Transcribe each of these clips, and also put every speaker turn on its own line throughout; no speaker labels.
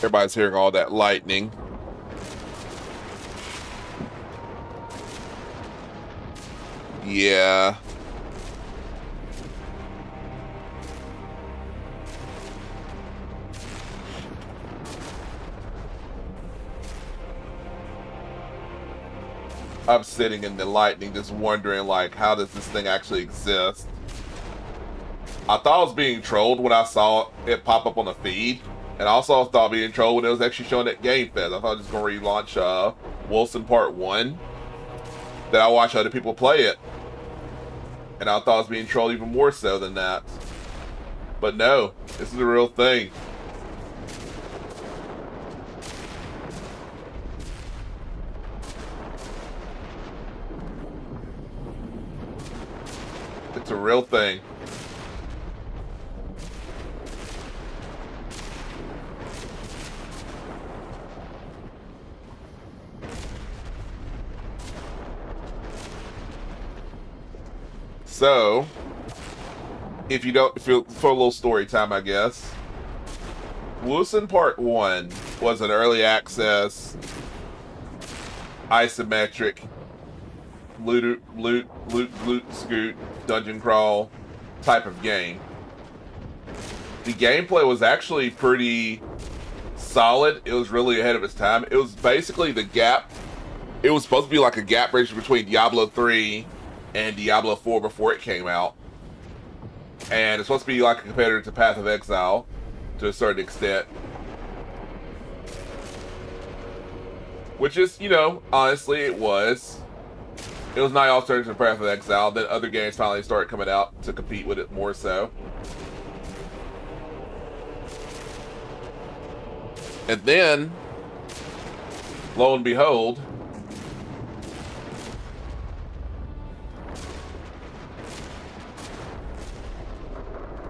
Everybody's hearing all that lightning. Yeah. I'm sitting in the lightning just wondering, like, how does this thing actually exist? I thought I was being trolled when I saw it pop up on the feed. And I also thought I was being trolled when it was actually showing at Game Fest. I thought I was just going to relaunch Wolcen Part 1. Then I watched other people play it. And I thought I was being trolled even more so than that. But no, this is a real thing. It's a real thing. So, if you don't feel for a little story time, I guess, Wolcen Part 1 was an early access, isometric, loot, scoot, dungeon crawl type of game. The gameplay was actually pretty solid. It was really ahead of its time. It was basically the gap. It was supposed to be like a gap bridge between Diablo 3 and Diablo 4 before it came out. And it's supposed to be like a competitor to Path of Exile to a certain extent. Which is, you know, honestly, it was. It was not alternative to Path of Exile. Then other games finally started coming out to compete with it more so. And then, lo and behold,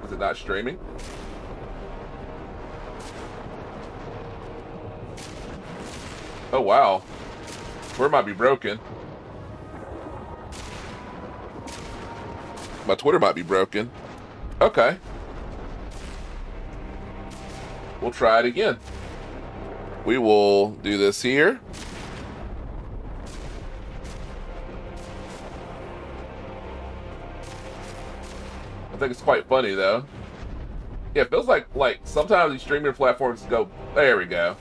is it not streaming? Oh wow. Twitter might be broken. My Twitter might be broken. Okay. We'll try it again. We will do this here. I think it's quite funny though. Yeah, it feels like sometimes these streaming platforms go, there we go.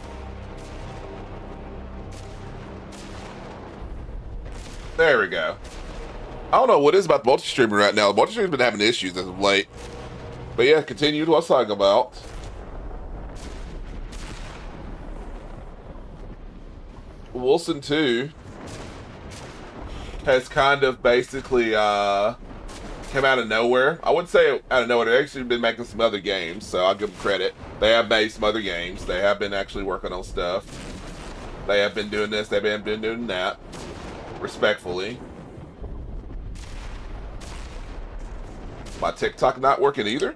There we go. I don't know what is about the multi-streaming right now. The multi-streaming's been having issues as of late. But yeah, continue to what I was talking about. Wolcen II has kind of basically came out of nowhere. I wouldn't say out of nowhere. They've actually been making some other games, so I'll give them credit. They have made some other games. They have been actually working on stuff. They have been doing this. They've been doing that. Respectfully. My TikTok not working either?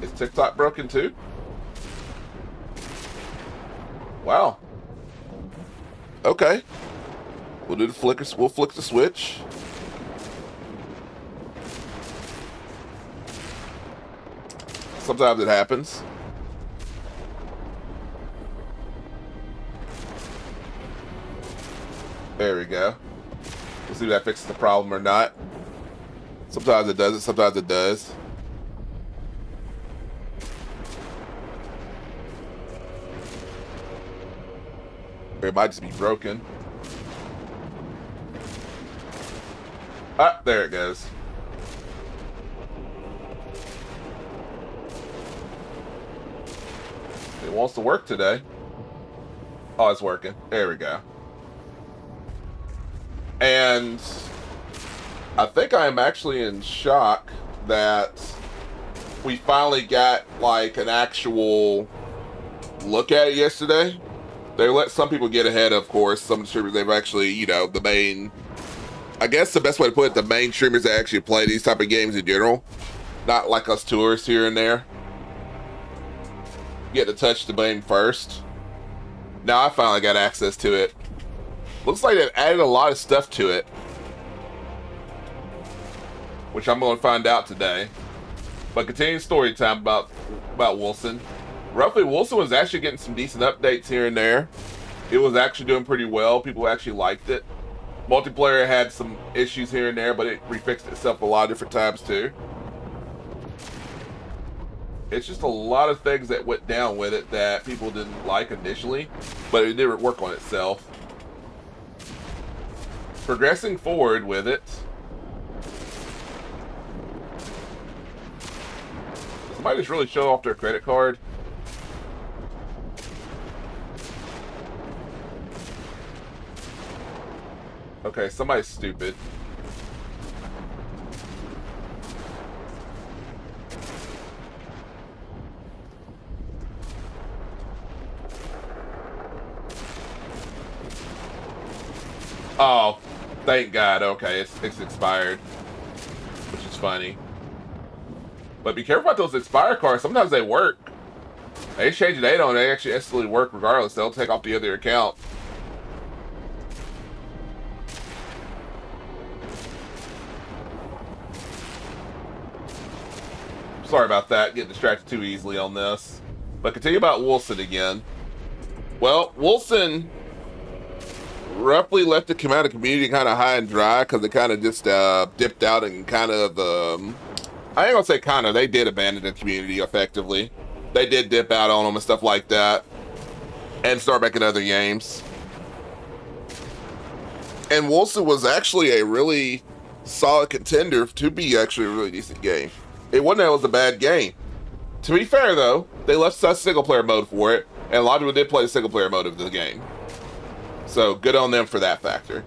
Is TikTok broken too? Wow. Okay. We'll do the flickers. We'll flick the switch. Sometimes it happens. There we go. We'll see if that fixes the problem or not. Sometimes it doesn't, sometimes it does. Or it might just be broken. Ah, there it goes. It wants to work today. Oh, it's working. There we go. And I think I am actually in shock that we finally got like an actual look at it yesterday. They let some people get ahead, of course. Some streamers, they've actually, you know, the main, I guess the best way to put it, the main streamers that actually play these type of games in general. Not like us tourists here and there. Get to touch the game first. Now I finally got access to it. Looks like they've added a lot of stuff to it, which I'm going to find out today. But continuing story time about Wolcen. Roughly, Wolcen was actually getting some decent updates here and there. It was actually doing pretty well. People actually liked it. Multiplayer had some issues here and there, but it refixed itself a lot of different times too. It's just a lot of things that went down with it that people didn't like initially, but it did work on itself. Progressing forward with it. Somebody just really show off their credit card. Okay, somebody's stupid. Oh, thank God. Okay, it's expired, which is funny. But be careful about those expired cards. Sometimes they work. They change the date on it, they actually instantly work regardless. They'll take off the other account. Sorry about that, getting distracted too easily on this. But continue about Wolcen again. Well, Wolcen roughly left the community kind of high and dry because they kind of just dipped out and kind of, I ain't gonna say kind of, they did abandon the community effectively. They did dip out on them and stuff like that and start making other games. And Wolcen was actually a really solid contender to be actually a really decent game. It wasn't that it was a bad game. To be fair though, they left such single player mode for it, and a lot of people did play the single player mode of the game. So good on them for that factor.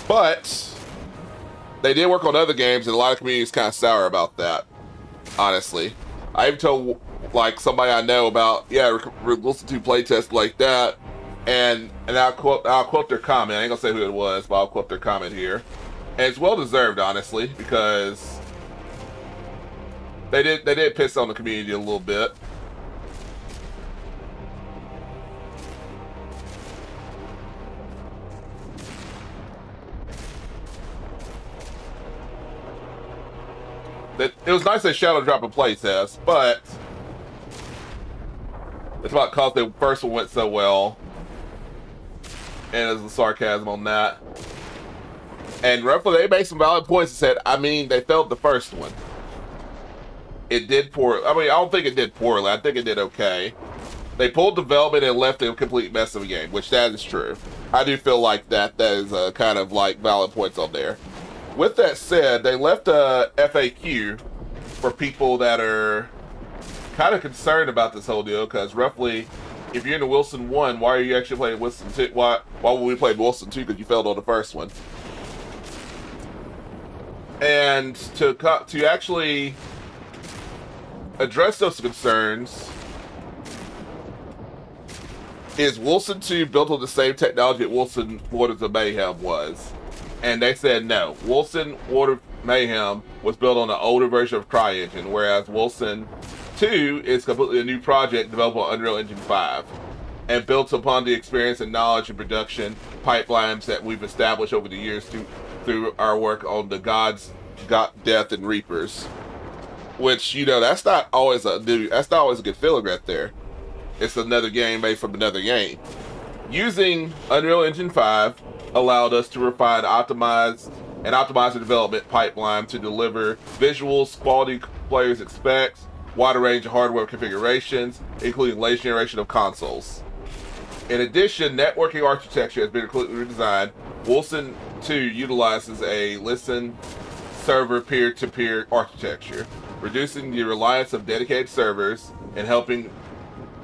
But they did work on other games, and a lot of communities kind of sour about that. Honestly, I even told like somebody I know about, yeah, Wolcen II playtest like that, and I'll quote their comment. I ain't gonna say who it was, but I'll quote their comment here, and it's well deserved, honestly, because they did piss on the community a little bit. It was nice that Shadow dropped a playtest, but it's about because the first one went so well, and there's the sarcasm on that. And roughly, they made some valid points and said, I mean, they failed the first one. It did poor. I mean, I don't think it did poorly. I think it did okay. They pulled development and left a complete mess of a game, which that is true. I do feel like that is kind of like valid points on there. With that said, they left a FAQ for people that are kind of concerned about this whole deal, because roughly, if you're into Wolcen 1, why are you actually playing Wolcen 2? Why would we play Wolcen 2? Because you failed on the first one. And to actually address those concerns, is Wolcen 2 built on the same technology that Wolcen Waters of Mayhem was? And they said no. Wolcen Water Mayhem was built on an older version of CryEngine, whereas Wolcen 2 is completely a new project developed on Unreal Engine 5 and built upon the experience and knowledge and production pipelines that we've established over the years through our work on the Gods, Death, and Reapers. Which, you know, that's not always a good feeling right there. It's another game made from another game. Using Unreal Engine 5 allowed us to refine, optimize the development pipeline to deliver visuals quality players expect, wider range of hardware configurations, including latest generation of consoles. In addition, networking architecture has been completely redesigned. Wolcen 2 utilizes a listen server peer-to-peer architecture, reducing the reliance of dedicated servers and helping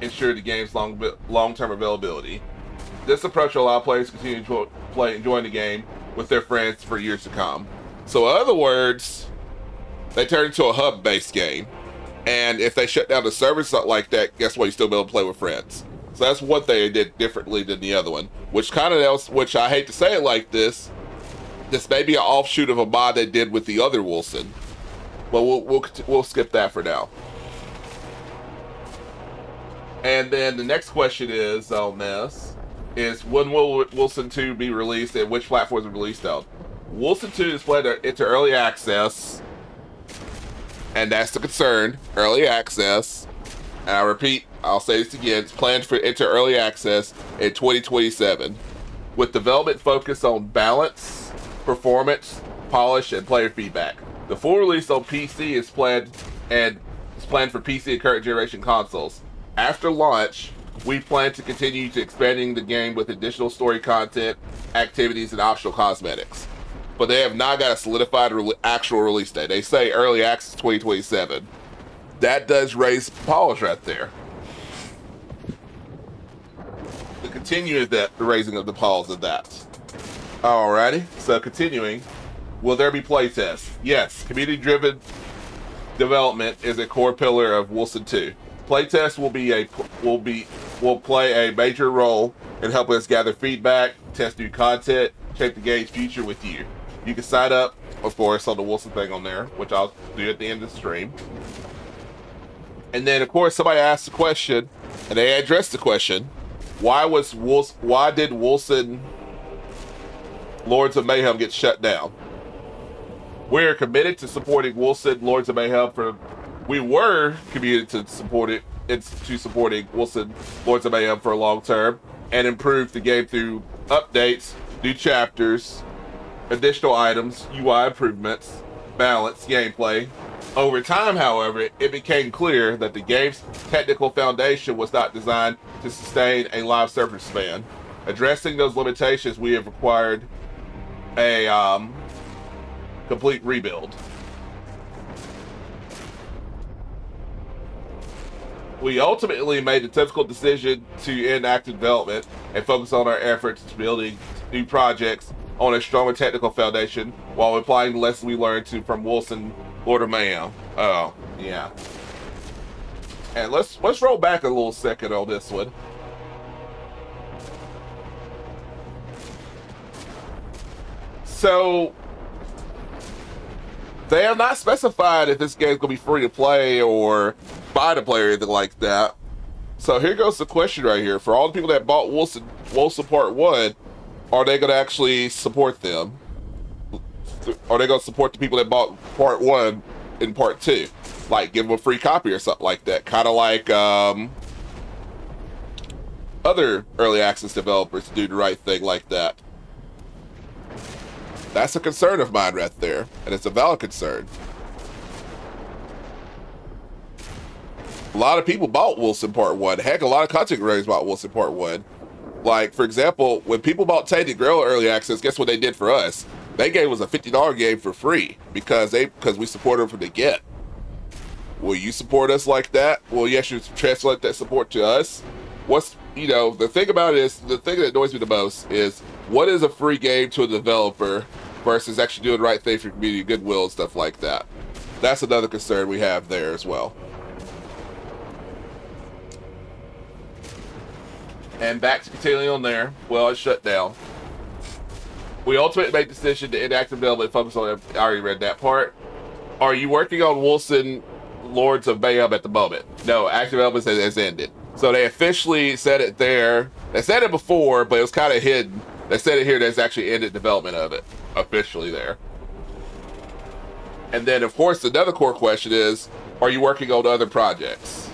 ensure the game's long-term availability. This approach will allow players to continue to play and enjoy the game with their friends for years to come. So in other words, they turned into a hub-based game. And if they shut down the servers like that, guess what? You still be able to play with friends. So that's what they did differently than the other one. Which I hate to say it like this, this may be an offshoot of a mod they did with the other Wolcen. But we'll skip that for now. And then the next question is on this is, when will Wolcen 2 be released and which platforms are released on? Wolcen 2 is planned into early access And that's the concern. Early access. And I repeat, I'll say this again, it's planned for enter early access in 2027. With development focused on balance, performance, polish, and player feedback. The full release on PC is planned for PC and current generation consoles. After launch, we plan to continue to expanding the game with additional story content, activities, and optional cosmetics. But they have not got a solidified actual release date. They say early access 2027. That does raise polish right there. The continue is that the raising of the polish of that. Alrighty, so continuing. Will there be playtests? Yes, community-driven development is a core pillar of Wolcen II. Playtests will play a major role in helping us gather feedback, test new content, shape the game's future with you. You can sign up, of course, on the Wolcen thing on there, which I'll do at the end of the stream. And then, of course, somebody asked the question, and they addressed the question: why did Wolcen Lords of Mayhem get shut down? We're committed to supporting Wolcen Lords of Mayhem we were committed to supporting Wolcen Lords of Mayhem for a long term and improve the game through updates, new chapters, additional items, UI improvements, balance, gameplay. Over time, however, it became clear that the game's technical foundation was not designed to sustain a live server span. Addressing those limitations, we have required a complete rebuild. We ultimately made the difficult decision to end active development and focus on our efforts to building new projects on a stronger technical foundation while applying the lessons we learned from Wolcen Lord of Mayhem. Oh, yeah. And let's roll back a little second on this one. So they have not specified if this game's gonna be free to play or buy to play or anything like that. So here goes the question right here. For all the people that bought Wolcen Part 1, are they gonna actually support them? Are they gonna support the people that bought Part 1 in Part 2? Like give them a free copy or something like that. Kind of like other early access developers do the right thing like that. That's a concern of mine right there, and it's a valid concern. A lot of people bought Wolcen Part 1. Heck, a lot of content creators bought Wolcen Part 1. Like, for example, when people bought Tainted Grail early access, guess what they did for us? They gave us a $50 game for free because we support them from the get. Will you support us like that? Will you actually translate that support to us? The thing about it is, the thing that annoys me the most is, what is a free game to a developer versus actually doing the right thing for community goodwill and stuff like that? That's another concern we have there as well. And back to continuing on there. Well, it's shut down. We ultimately made the decision to end active development and focus on it. I already read that part. Are you working on Wolcen Lords of Mayhem at the moment? No, active development has ended. So they officially said it there. They said it before, but it was kind of hidden. They said it here, that's actually ended development of it. Officially there. And then, of course, another core question is, are you working on other projects?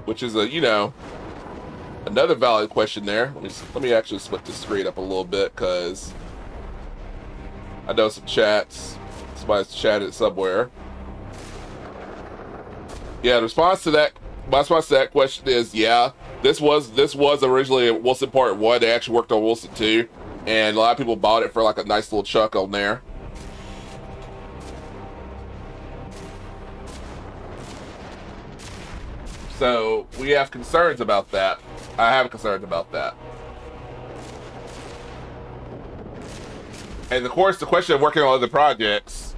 Which is another valid question there. Let me actually split the screen up a little bit, because I know some chats. Somebody's chatted somewhere. Yeah, my response to that question is, yeah, this was originally Wolcen Part 1. They actually worked on Wolcen 2, and a lot of people bought it for like a nice little chunk on there. So we have concerns about that. I have concerns about that. And of course, the question of working on other projects.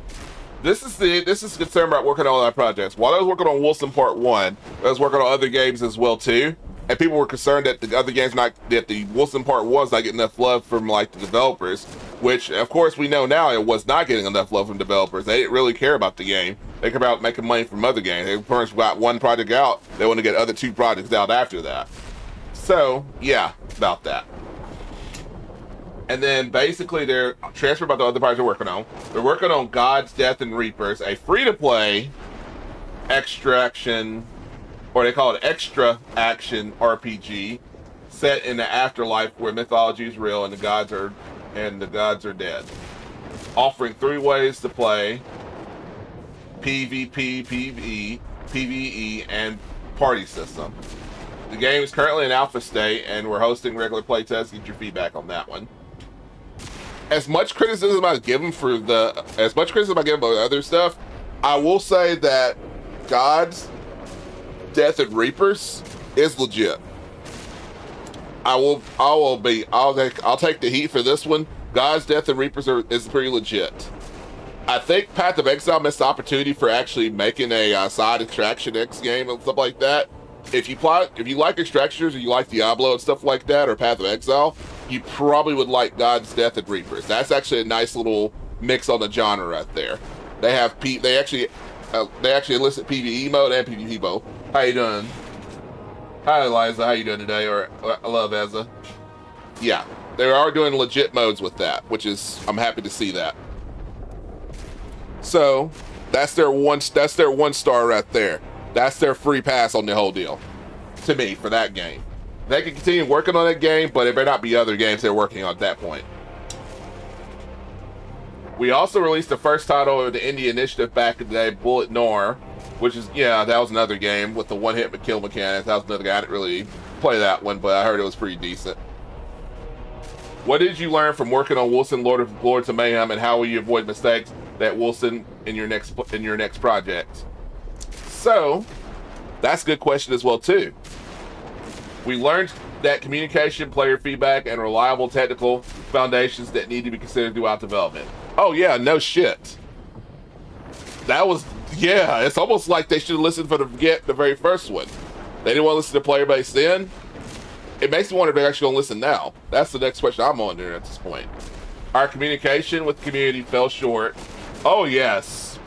This is concern about working on other projects. While I was working on Wolcen Part 1, I was working on other games as well too. And people were concerned that the other games that the Wolcen Part 1 was not getting enough love from like the developers, which of course we know now it was not getting enough love from developers. They didn't really care about the game. They care about making money from other games. They pretty much got one project out, they want to get other 2 projects out after that. So yeah, about that. And then basically they're transferred by the other parties they're working on. They're working on God's Death and Reapers, a free-to-play extraction, or they call it extra action RPG, set in the afterlife where mythology is real and the gods are dead. Offering 3 ways to play: PvP, PvE, PvE, and party system. The game is currently in alpha state, and we're hosting regular playtests. Get your feedback on that one. As much criticism I give them for other stuff, I will say that God's Death and Reapers is legit. I'll take the heat for this one. God's Death and Reapers is pretty legit. I think Path of Exile missed the opportunity for actually making a side Extraction X game and stuff like that. If you like Extractors or you like Diablo and stuff like that, or Path of Exile, you probably would like God's Death and Reapers. That's actually a nice little mix on the genre right there. They actually enlist PvE mode and PvP mode. How you doing? Hi Eliza, how you doing today? Or I love Ezza. Yeah, they are doing legit modes with that, which is, I'm happy to see that. So that's their one star right there. That's their free pass on the whole deal, to me, for that game. They can continue working on that game, but it better not be other games they're working on at that point. We also released the first title of the indie initiative back in the day, Bullet Noir, which is, yeah, that was another game with the one-hit kill mechanic. That was another guy. I didn't really play that one, but I heard it was pretty decent. What did you learn from working on Wolcen, Lords of Mayhem, and how will you avoid mistakes that Wolcen in your next project? So, that's a good question as well too. We learned that communication, player feedback, and reliable technical foundations that need to be considered throughout development. Oh yeah, no shit. That was, yeah, it's almost like they should have listened for the very first one. They didn't want to listen to player base then. It makes me wonder if they're actually going to listen now. That's the next question I'm wondering at this point. Our communication with the community fell short. Oh yes.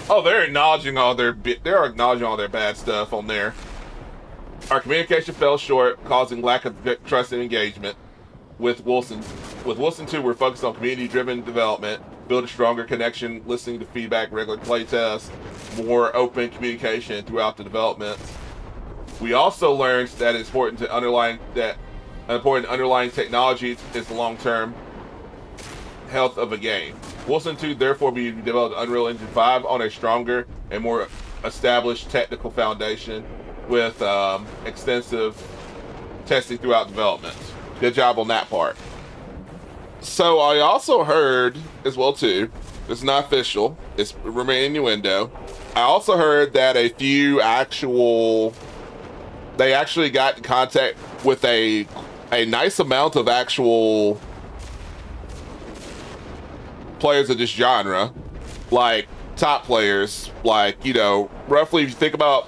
Oh, they're acknowledging all their bad stuff on there. Our communication fell short, causing lack of trust and engagement. With Wolcen II, we're focused on community-driven development, build a stronger connection, listening to feedback, regular playtests, more open communication throughout the development. We also learned that it's important underlying technology is the long-term health of a game. Wolcen II therefore be developed Unreal Engine 5 on a stronger and more established technical foundation with extensive testing throughout development. Good job on that part. So I also heard as well too, it's not official, it's remaining innuendo. I also heard that they actually got in contact with a nice amount of actual players of this genre, like top players, like, you know, roughly if you think about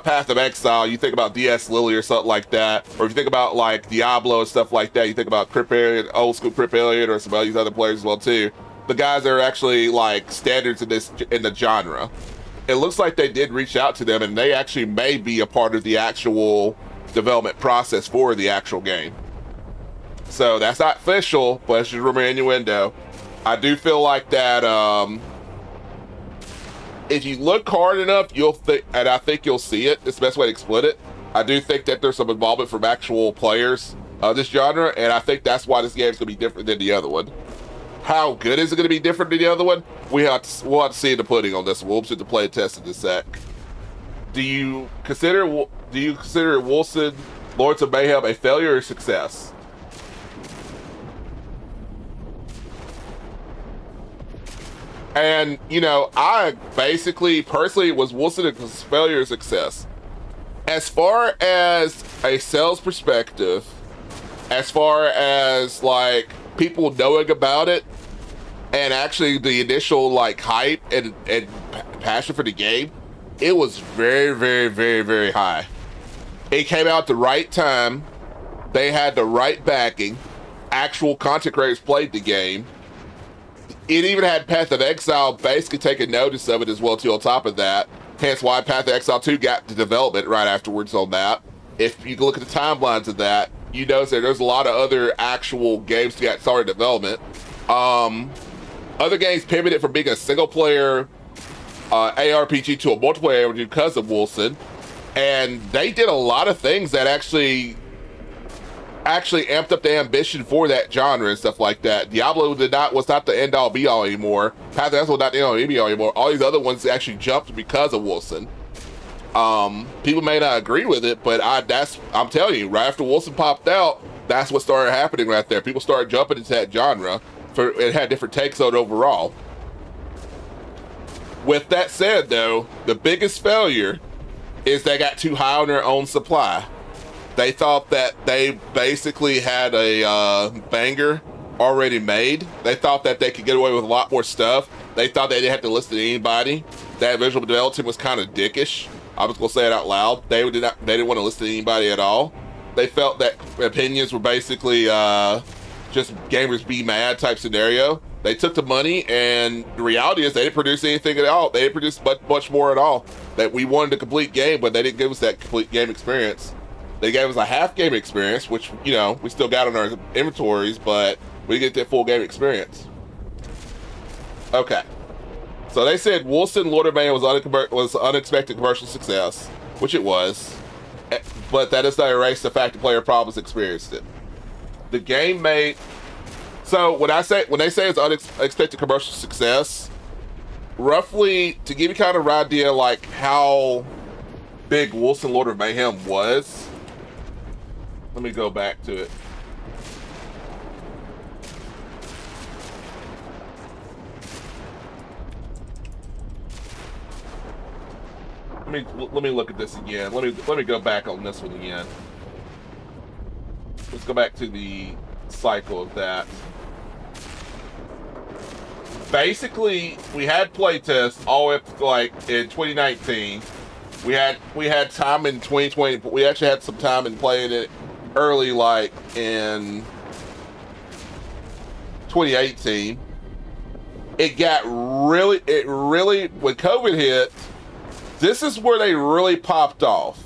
Path of Exile, you think about DS Lily or something like that, or if you think about like Diablo and stuff like that, you think about Crip Elliot, old school Crip Elliot, or some of these other players as well too. The guys that are actually like standards in the genre. It looks like they did reach out to them, and they actually may be a part of the actual development process for the actual game. So that's not official, but it's just rumor innuendo. I do feel like that if you look hard enough, and I think you'll see it. It's the best way to explain it. I do think that there's some involvement from actual players of this genre, and I think that's why this game's gonna be different than the other one. How good is it gonna be different than the other one? We'll have to see the pudding on this one. We'll see the play test in a sec. Do you consider Wolcen Lords of Mayhem a failure or success? And, you know, I basically, personally, was Wolcen a failure or success. As far as a sales perspective, as far as, like, people knowing about it, and actually the initial, like, hype and passion for the game, it was very, very, very, very high. It came out at the right time. They had the right backing. Actual content creators played the game. It even had Path of Exile basically taking notice of it as well too on top of that. Hence why Path of Exile 2 got to development right afterwards on that. If you look at the timelines of that, you notice that there's a lot of other actual games that started development. Other games pivoted from being a single player ARPG to a multiplayer ARPG because of Wolcen, and they did a lot of things that actually amped up the ambition for that genre and stuff like that. Diablo was not the end all be all anymore. Path of the Exile was not the end all be all anymore. All these other ones actually jumped because of Wolcen. People may not agree with it, but I'm telling you, right after Wolcen popped out, that's what started happening right there. People started jumping into that genre. It had different takes on it overall. With that said, though, the biggest failure is they got too high on their own supply. They thought that they basically had a banger already made. They thought that they could get away with a lot more stuff. They thought they didn't have to listen to anybody. That visual development team was kind of dickish. I was gonna say it out loud. They didn't want to listen to anybody at all. They felt that opinions were basically just gamers be mad type scenario. They took the money, and the reality is they didn't produce anything at all. They didn't produce much more at all. That we wanted a complete game, but they didn't give us that complete game experience. They gave us a half game experience, which, you know, we still got on our inventories, but we get that full game experience. Okay. So they said Wolcen Lord of Mayhem was unexpected commercial success, which it was, but that does not erase the fact the player problems experienced it. The game made... So when they say it's unexpected commercial success, roughly, to give you kind of an idea like how big Wolcen Lord of Mayhem was, let me go back to it. Let me look at this again. Let me go back on this one again. Let's go back to the cycle of that. Basically, we had playtests all up to, like, in 2019. We had time in 2020. But we actually had some time in playing it early, like in 2018. It really when COVID hit, this is where they really popped off.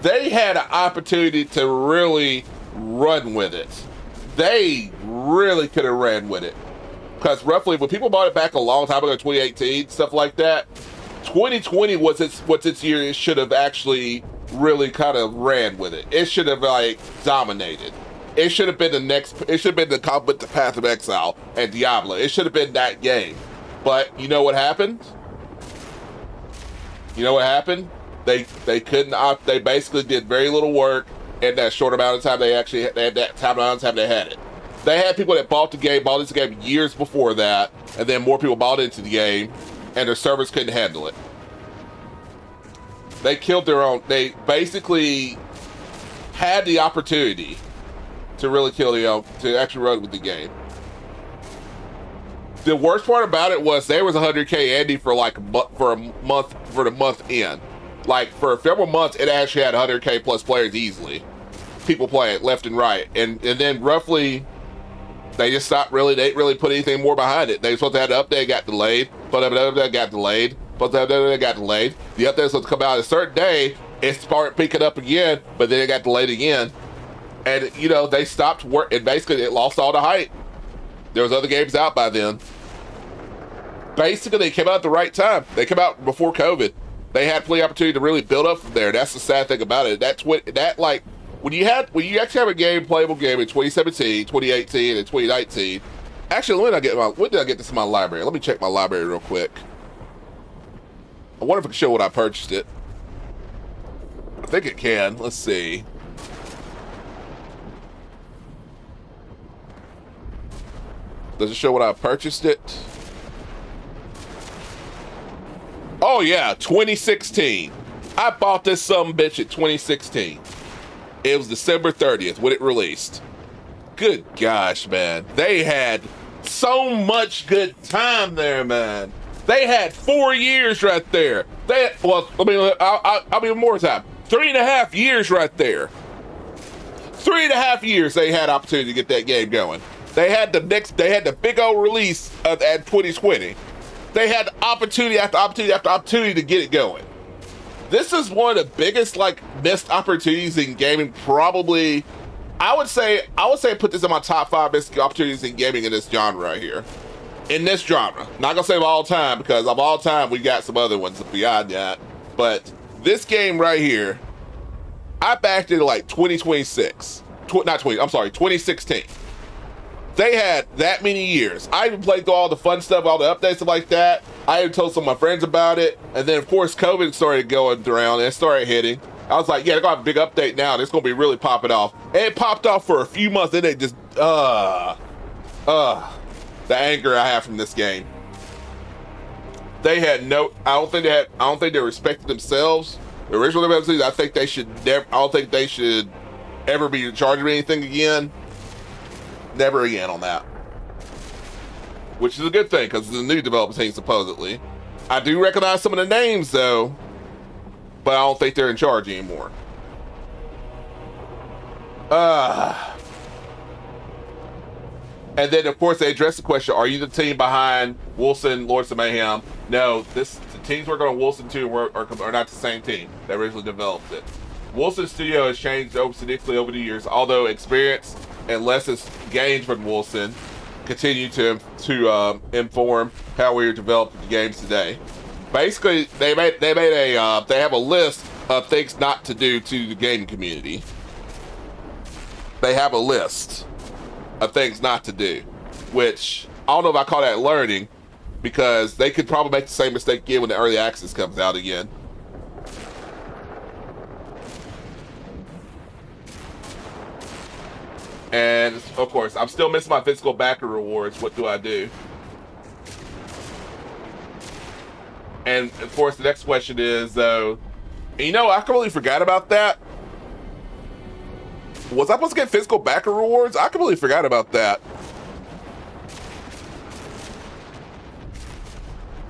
They had an opportunity to really run with it. They really could have ran with it. Because roughly, when people bought it back a long time ago, 2018, stuff like that, 2020 was its year. It should have actually really kind of ran with it. It should have, like, dominated. It should have been it should have been the compliment to Path of Exile and Diablo. It should have been that game. But you know what happened? You know what happened? They couldn't they basically did very little work in that short amount of time they had it. They had people that bought into the game years before that, and then more people bought into the game, and their servers couldn't handle it. They killed their own. They basically had the opportunity to really to actually run with the game. The worst part about it was there was 100K Andy for the month in. Like, for several months, it actually had 100K plus players easily. People playing left and right, and then roughly, they just stopped they didn't really put anything more behind it. They were supposed to have the update, got delayed, but the update got delayed, but the update got delayed. The update was supposed to come out a certain day, it started picking up again, but then it got delayed again. And, you know, they stopped work, and basically it lost all the hype. There was other games out by then. Basically, they came out at the right time. They came out before COVID. They had plenty of opportunity to really build up from there. That's the sad thing about it. When you actually have a playable game in 2017, 2018, and 2019. Actually, when did I get this in my library? Let me check my library real quick. I wonder if I can show when I purchased it. I think it can. Let's see. Does it show when I purchased it? Oh yeah, 2016. I bought this sumbitch at 2016. It was December 30th when it released. Good gosh, man. They had so much good time there, man. They had 4 years right there. I'll be more time. 3.5 years right there. 3.5 years they had opportunity to get that game going. They had the big old release at 2020. They had opportunity after opportunity after opportunity to get it going. This is one of the biggest, like, missed opportunities in gaming probably I would say put this in my top 5 best opportunities in gaming in this genre right here. In this genre. Not gonna say of all time, because of all time we got some other ones beyond that. But this game right here, I backed it like 2026. Not 20, I'm sorry, 2016. They had that many years. I even played through all the fun stuff, all the updates, stuff like that. I even told some of my friends about it. And then, of course, COVID started going around and it started hitting. I was like, yeah, they're going to have a big update now. And it's going to be really popping off. And it popped off for a few months. Then they just, the anger I have from this game. They had no, I don't think they respected themselves. The original developers, I think they should never, I don't think they should ever be in charge of anything again. Never again on that. Which is a good thing, because it's a new development team, supposedly. I do recognize some of the names, though, but I don't think they're in charge anymore. And then, of course, they address the question, are you the team behind Wolcen, Lords of Mayhem? No, the teams working on Wolcen II are not the same team that originally developed it. Wolcen Studio has changed significantly over the years, although experience and lessons gained from Wolcen continue to inform how we are developing the games today. Basically, they have a list of things not to do to the gaming community. They have a list of things not to do, which I don't know if I call that learning, because they could probably make the same mistake again when the early access comes out again. And of course, I'm still missing my physical backer rewards. What do I do? And of course, the next question is, though, you know, I completely forgot about that. Was I supposed to get physical backer rewards? I completely forgot about that.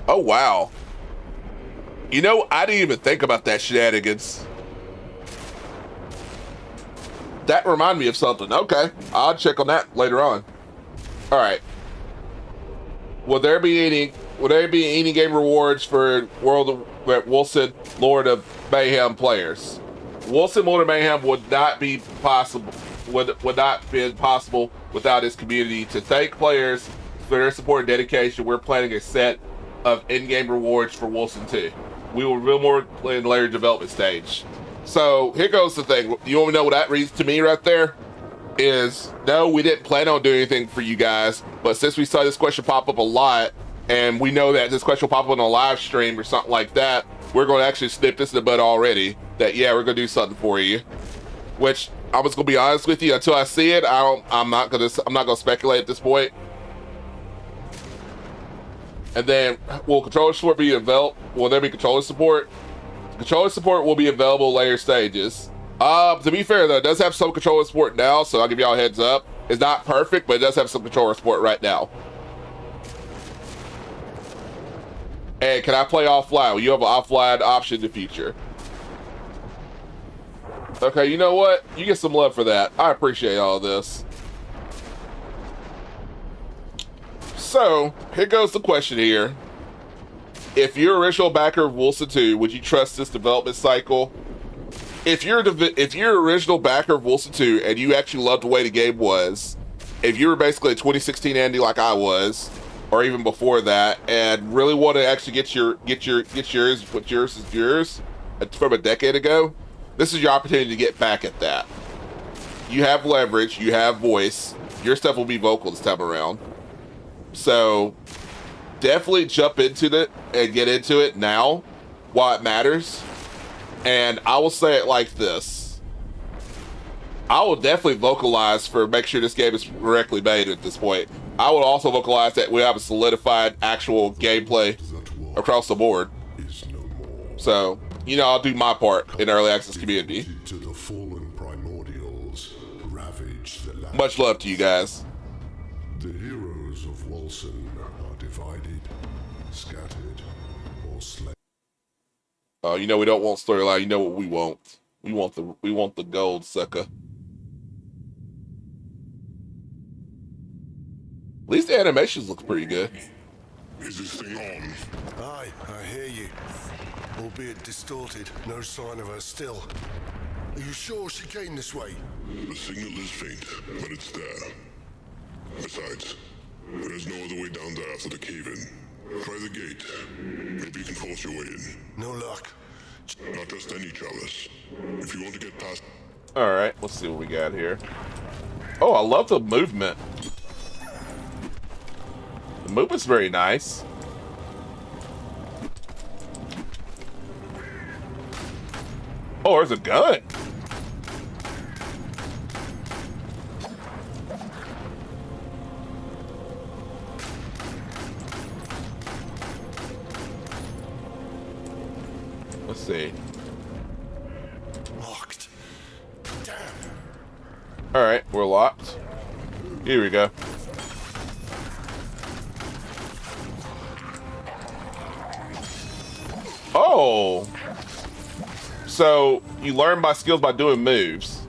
Oh, wow. You know, I didn't even think about that shenanigans. That reminded me of something. Okay, I'll check on that later on. All right. Will there be any game rewards for Wolcen Lord of Mayhem players? Wolcen Lord of Mayhem would not be possible. Would not be possible without its community. To thank players for their support and dedication, we're planning a set of in-game rewards for Wolcen II. We will reveal more in the later development stage. So here goes the thing. You want to know what that reads to me right there? Is no, we didn't plan on doing anything for you guys, but since we saw this question pop up a lot, and we know that this question will pop up on a live stream or something like that, we're going to actually snip this in the bud already. That yeah, we're going to do something for you. Which I was going to be honest with you, until I see it, I'm not going to speculate at this point. And then, will controller support be available? Will there be controller support? Controller support will be available later stages. To be fair though, it does have some controller support now, so I'll give y'all a heads up. It's not perfect, but it does have some controller support right now. And can I play offline? Well, you have an offline option in the future. Okay, you know what? You get some love for that. I appreciate all this. So, here goes the question here. If you're original backer of Wolcen II, would you trust this development cycle? If you're original backer of Wolcen II and you actually loved the way the game was, if you were basically a 2016 Andy like I was, or even before that, and really want to actually get yours, what yours is yours from a decade ago, this is your opportunity to get back at that. You have leverage, you have voice, your stuff will be vocal this time around. So definitely jump into it and get into it now while it matters. And I will say it like this. I will definitely vocalize for make sure this game is correctly made at this point. I would also vocalize that we have a solidified actual gameplay across the board. So, you know, I'll do my part in the early access community. Much love to you guys.
The heroes of Wolcen are divided, scattered, or slain.
Oh, you know we don't want storyline. You know what we want. We want the gold, sucker. At least the animations look pretty good.
Is this thing on?
Aye, I hear you. Albeit distorted, no sign of her still.
Are you sure she came this way? The signal is faint, but it's there. Besides, there's no other way down there after the cave-in. Try the gate. Maybe you can force your way in.
No luck.
Not just any chalice. If you want to get past...
Alright, let's see what we got here. Oh, I love the movement. The movement's very nice. Oh, there's a gun. Let's see.
Locked. Damn.
Alright, we're locked. Here we go. Oh! So, you learn my skills by doing moves.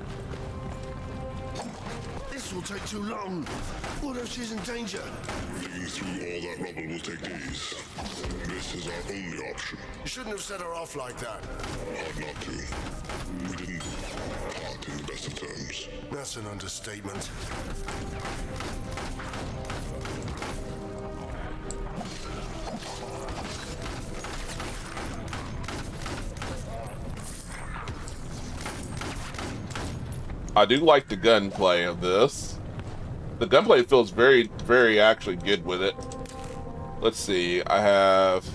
This will take too long. What if she's in danger?
Digging through all that rubble will take days. This is our only option.
You shouldn't have set her off like that.
Hard not to. We didn't part in the best of terms.
That's an understatement.
I do like the gunplay of this. The gunplay feels very, very actually good with it. Let's see, I have...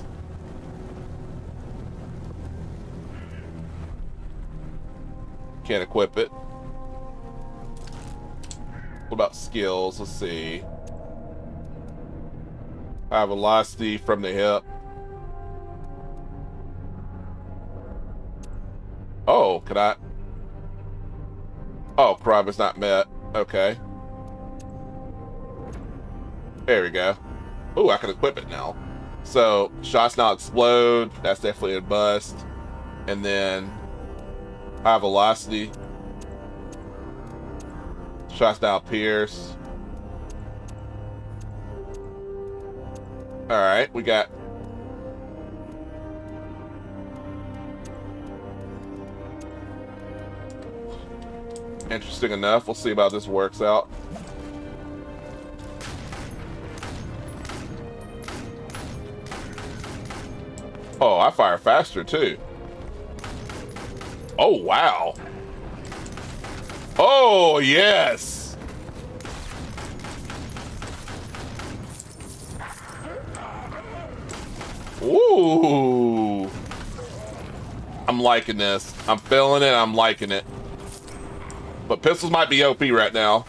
Can't equip it. What about skills? Let's see. I have velocity from the hip. Oh, can I... Oh, crime is not met. Okay. There we go. Ooh, I can equip it now. So, shots now explode. That's definitely a bust. And then, high velocity. Shots now pierce. Alright, we got... Interesting enough. We'll see how this works out. Oh, I fire faster too. Oh, wow. Oh, yes. Ooh. I'm liking this. I'm feeling it. I'm liking it. But pistols might be OP right now.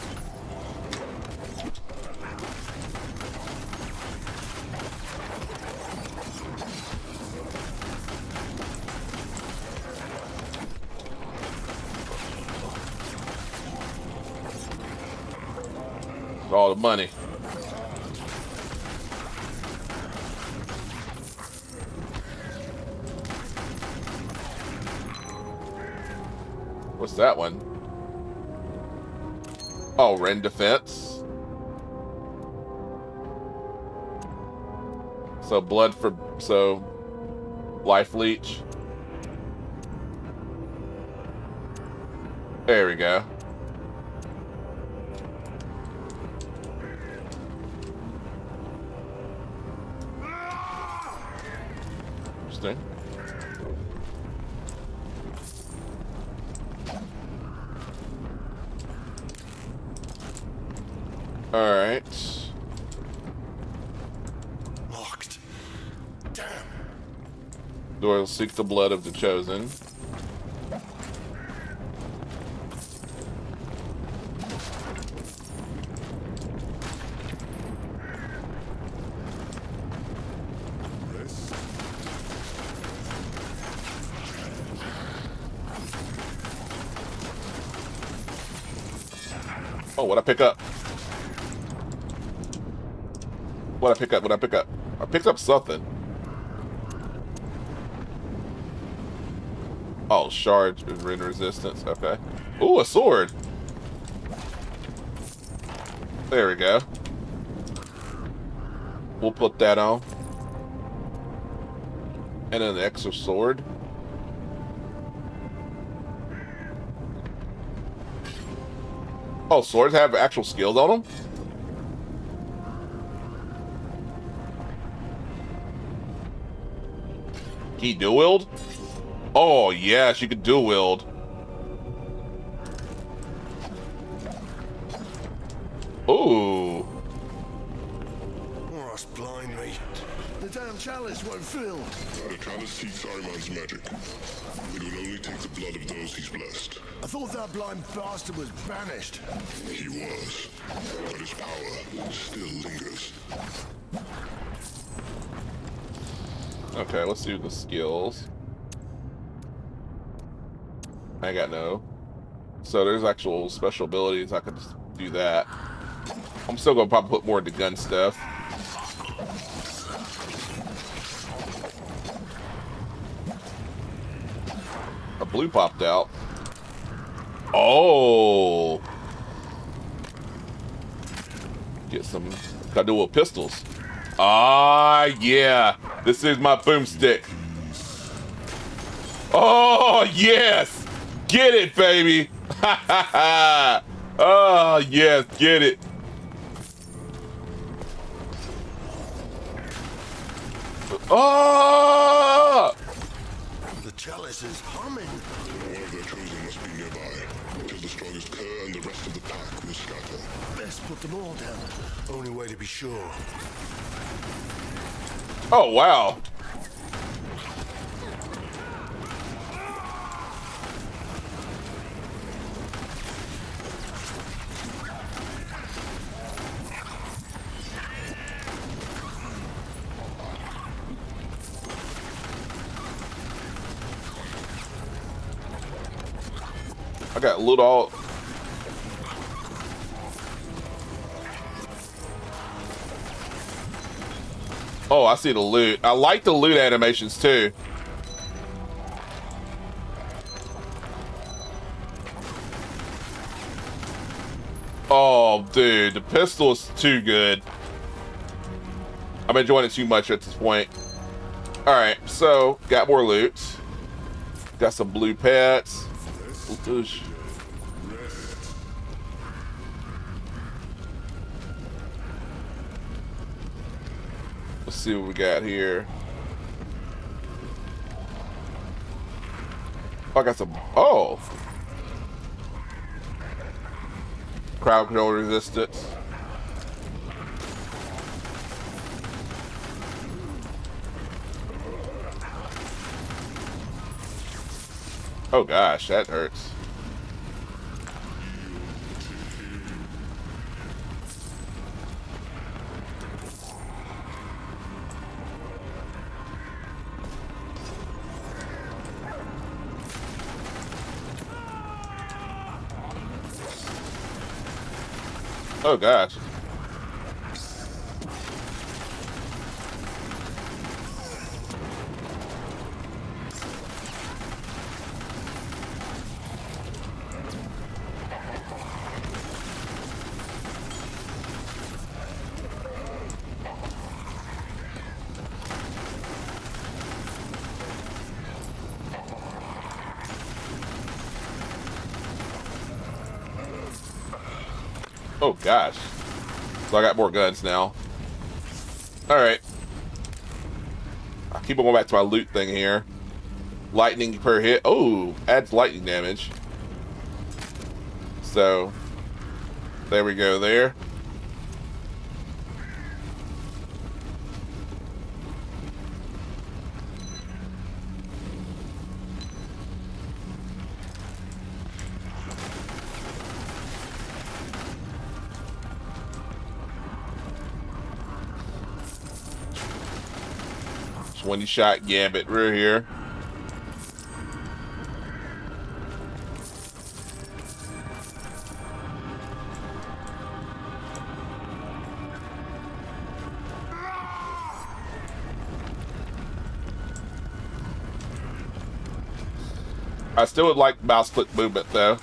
All the money. What's that one? Oh, Ren defense. So blood for, so life leech. There we go. Interesting. All right.
Locked. Damn.
Doyle seek the blood of the chosen.
This.
Oh, what'd I pick up? What'd I pick up? What'd I pick up? I picked up something. Oh, shard and rend resistance. Okay. Ooh, a sword. There we go. We'll put that on. And then the extra sword. Oh, swords have actual skills on them? Can you dual wield? Oh, yeah, she could dual wield. Ooh.
Oh, that's blind me. The damn chalice won't fill.
The chalice seeks Ahriman's magic. It will only take the blood of those he's blessed.
I thought that blind bastard was banished.
He was, but his power still lingers.
Okay, let's do the skills. I got no. So there's actual special abilities. I could just do that. I'm still gonna probably put more into gun stuff. A blue popped out. Oh! Get some. Gotta do with pistols. Ah, yeah. This is my boomstick. Oh, yes. Get it, baby. Ha ha ha. Oh, yes. Get it. Oh!
The chalice is humming.
One of their chosen must be nearby. Till the strongest cur and the rest of the pack will scatter.
Best put them all down. Only way to be sure.
Oh, wow. I got loot all. Oh, I see the loot. I like the loot animations too. Oh, dude, the pistol is too good. I'm enjoying it too much at this point. All right, so got more loot. Got some blue pets. Oosh. Let's see what we got here. Oh, I got some. Oh, crowd control resistance. Oh gosh, that hurts. Oh gosh. Oh gosh. So I got more guns now. Alright. I'll keep on going back to my loot thing here. Lightning per hit. Oh, adds lightning damage. So, there we go there. When you shot Gambit right here. I still would like mouse click movement though.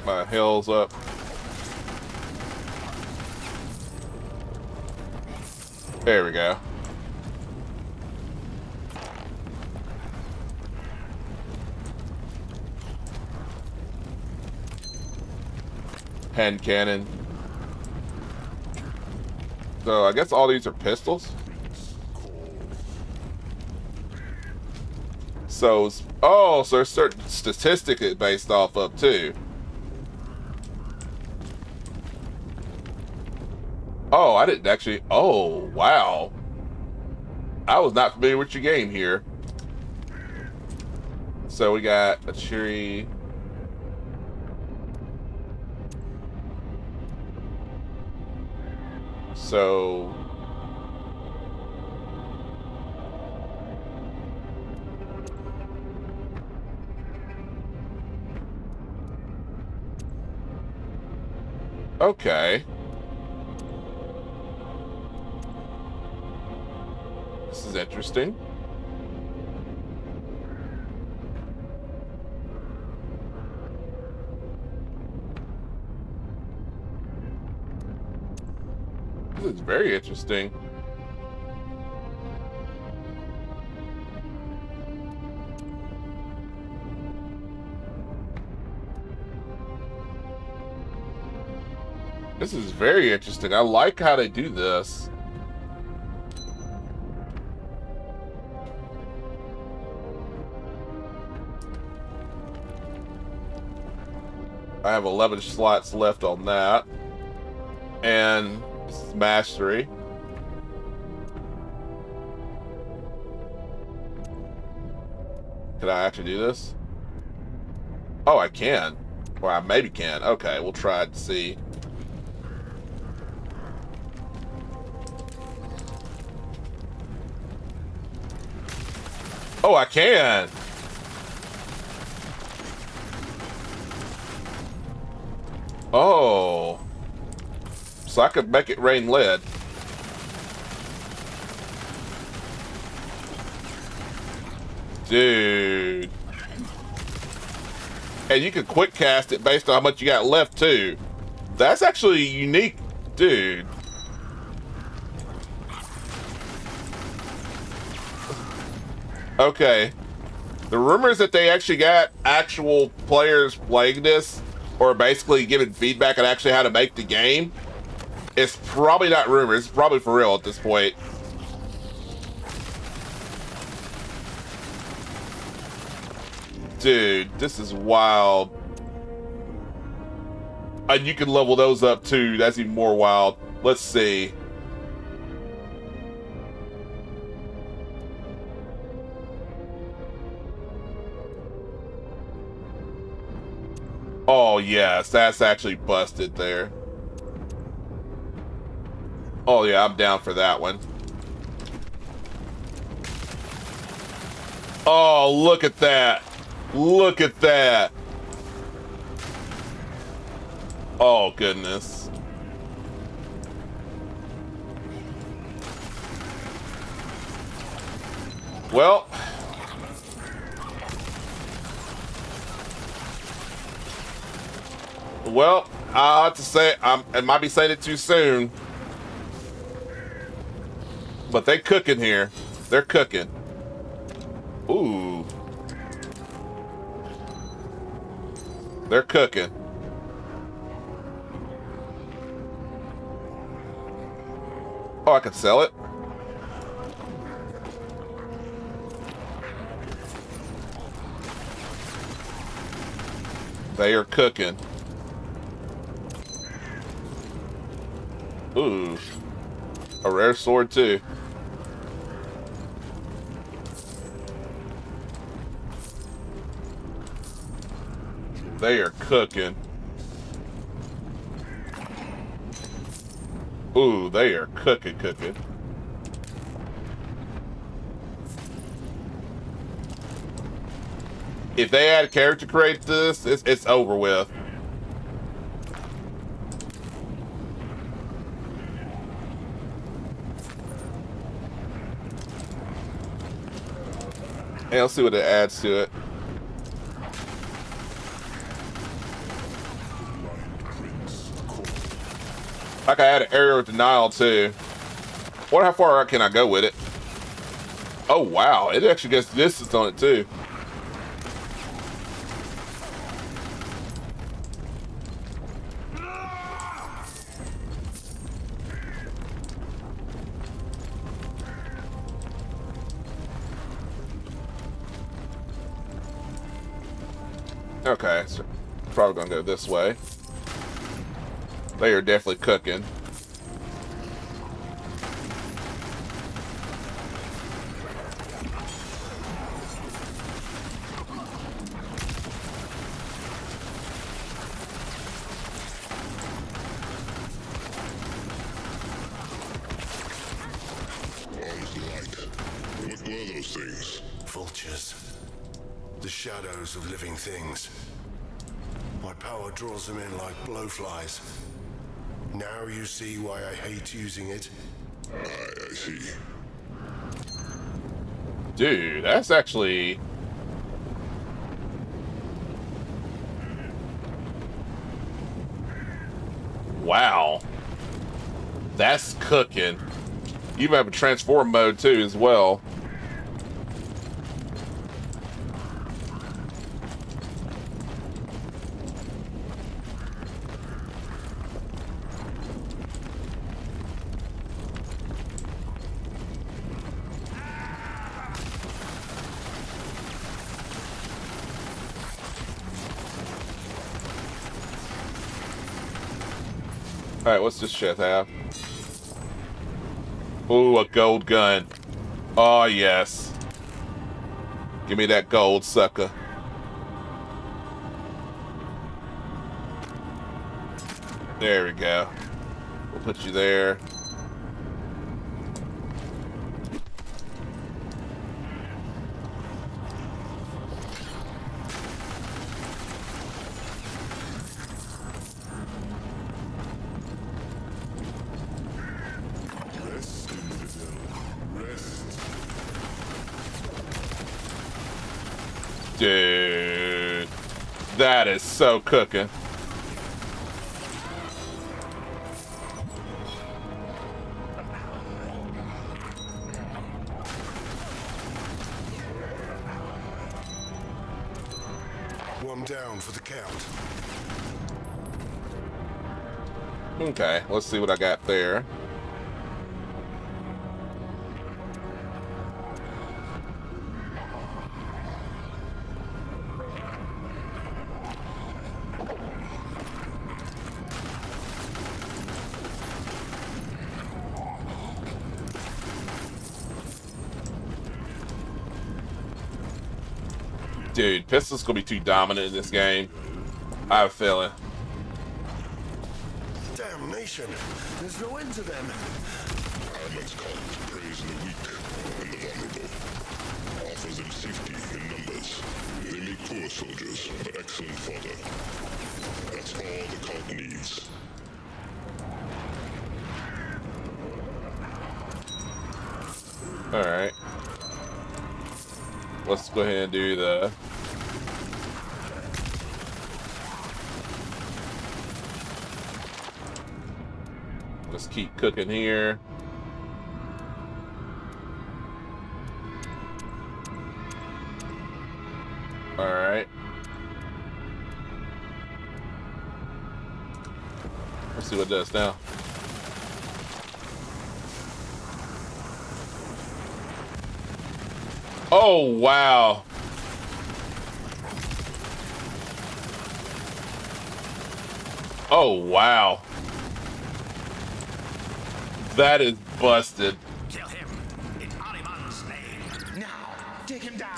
Get my heals up. There we go. Hand cannon. So I guess all these are pistols. So, oh, so there's certain statistic it's based off of too. Oh, I didn't actually. Oh, wow. I was not familiar with your game here. So we got a cherry. So. Okay. This is interesting. This is very interesting. This is very interesting. I like how they do this. I have 11 slots left on that. And this is mastery. Can I actually do this? Oh, I can. Or I maybe can. Okay, we'll try it to see. Oh, I can. Oh. So I could make it rain lead. Dude. And you can quick cast it based on how much you got left too. That's actually unique, dude. Okay. The rumors that they actually got actual players playing this, or basically giving feedback on actually how to make the game, it's probably not rumors. It's probably for real at this point. Dude, this is wild. And you can level those up too. That's even more wild. Let's see. Oh, yes, that's actually busted there. Oh, yeah, I'm down for that one. Oh, look at that. Look at that. Oh, goodness. Well. Well, I have to say, I might be saying it too soon, but they cooking here. They're cooking. Ooh. They're cooking. Oh, I could sell it. They are cooking. Ooh. A rare sword, too. They are cooking. Ooh, they are cooking. If they add character create this, it's over with. And let's see what it adds to it. Like I had an aerial denial too. Wonder how far can I go with it? Oh wow, it actually gets distance on it too. Okay, so probably gonna go this way. They are definitely cooking.
Arms light. What were those things?
Vultures. The shadows of living things. My power draws them in like blowflies. Now you see why I hate using it.
I see.
Dude, that's actually... Wow. That's cooking. You even have a transform mode too as well. Alright, what's this shit have? Ooh, a gold gun. Oh, yes. Give me that gold, sucker. There we go. We'll put you there. Dude, that is so cooking.
One down for the count.
Okay, let's see what I got there. Dude, pistol's gonna be too dominant in this game. I have a feeling.
Damnation! There's no end to them.
Ironman's cult preys on the weak and the vulnerable. Offers them safety in numbers. They make poor soldiers, but excellent fodder. That's all the cult needs.
Alright. Let's go ahead and do the... Let's keep cooking here. Alright. Let's see what it does now. Oh, wow. Oh, wow. That is busted.
Kill him in Ariman's name. Now, take him down.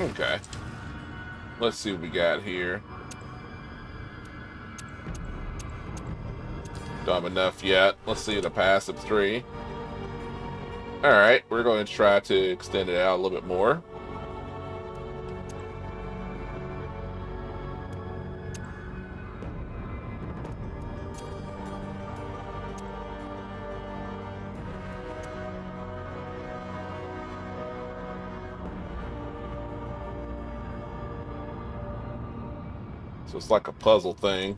Okay. Let's see what we got here. Don't have enough yet. Let's see the passive 3. Alright, we're going to try to extend it out a little bit more. So it's like a puzzle thing.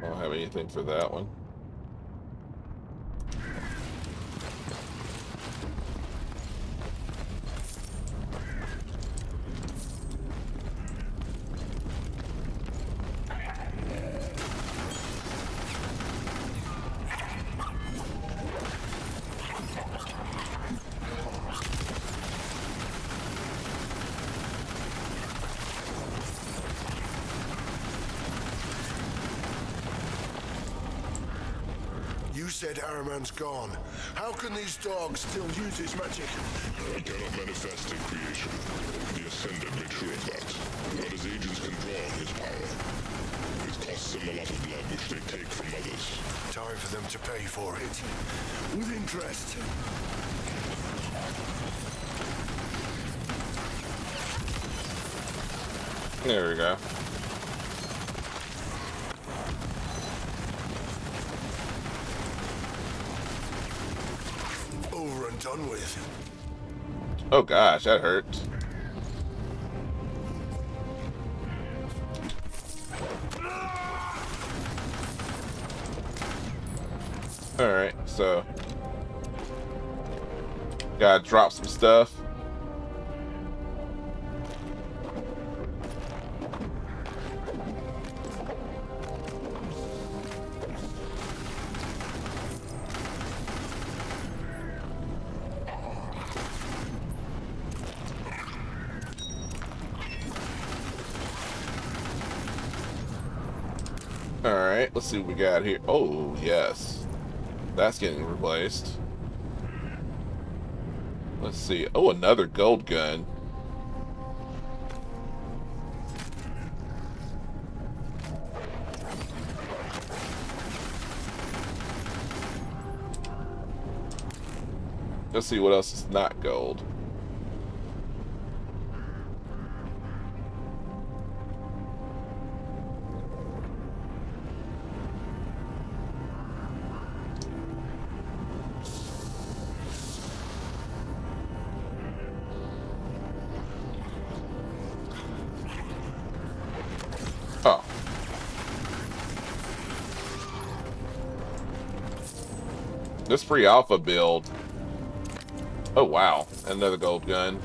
I don't have anything for that one.
You said Araman's gone. How can these dogs still use his magic?
He cannot manifest in creation. The Ascended made sure of that. But his agents can draw on his power. It costs them a lot of blood, which they take from others.
Time for them to pay for it. With interest.
There we go.
Over and done with.
Oh gosh, that hurt. Alright, so gotta drop some stuff. Alright, let's see what we got here. Oh, yes. That's getting replaced. Let's see. Oh, another gold gun. Let's see what else is not gold. Oh. This free alpha build. Oh wow, another gold gun.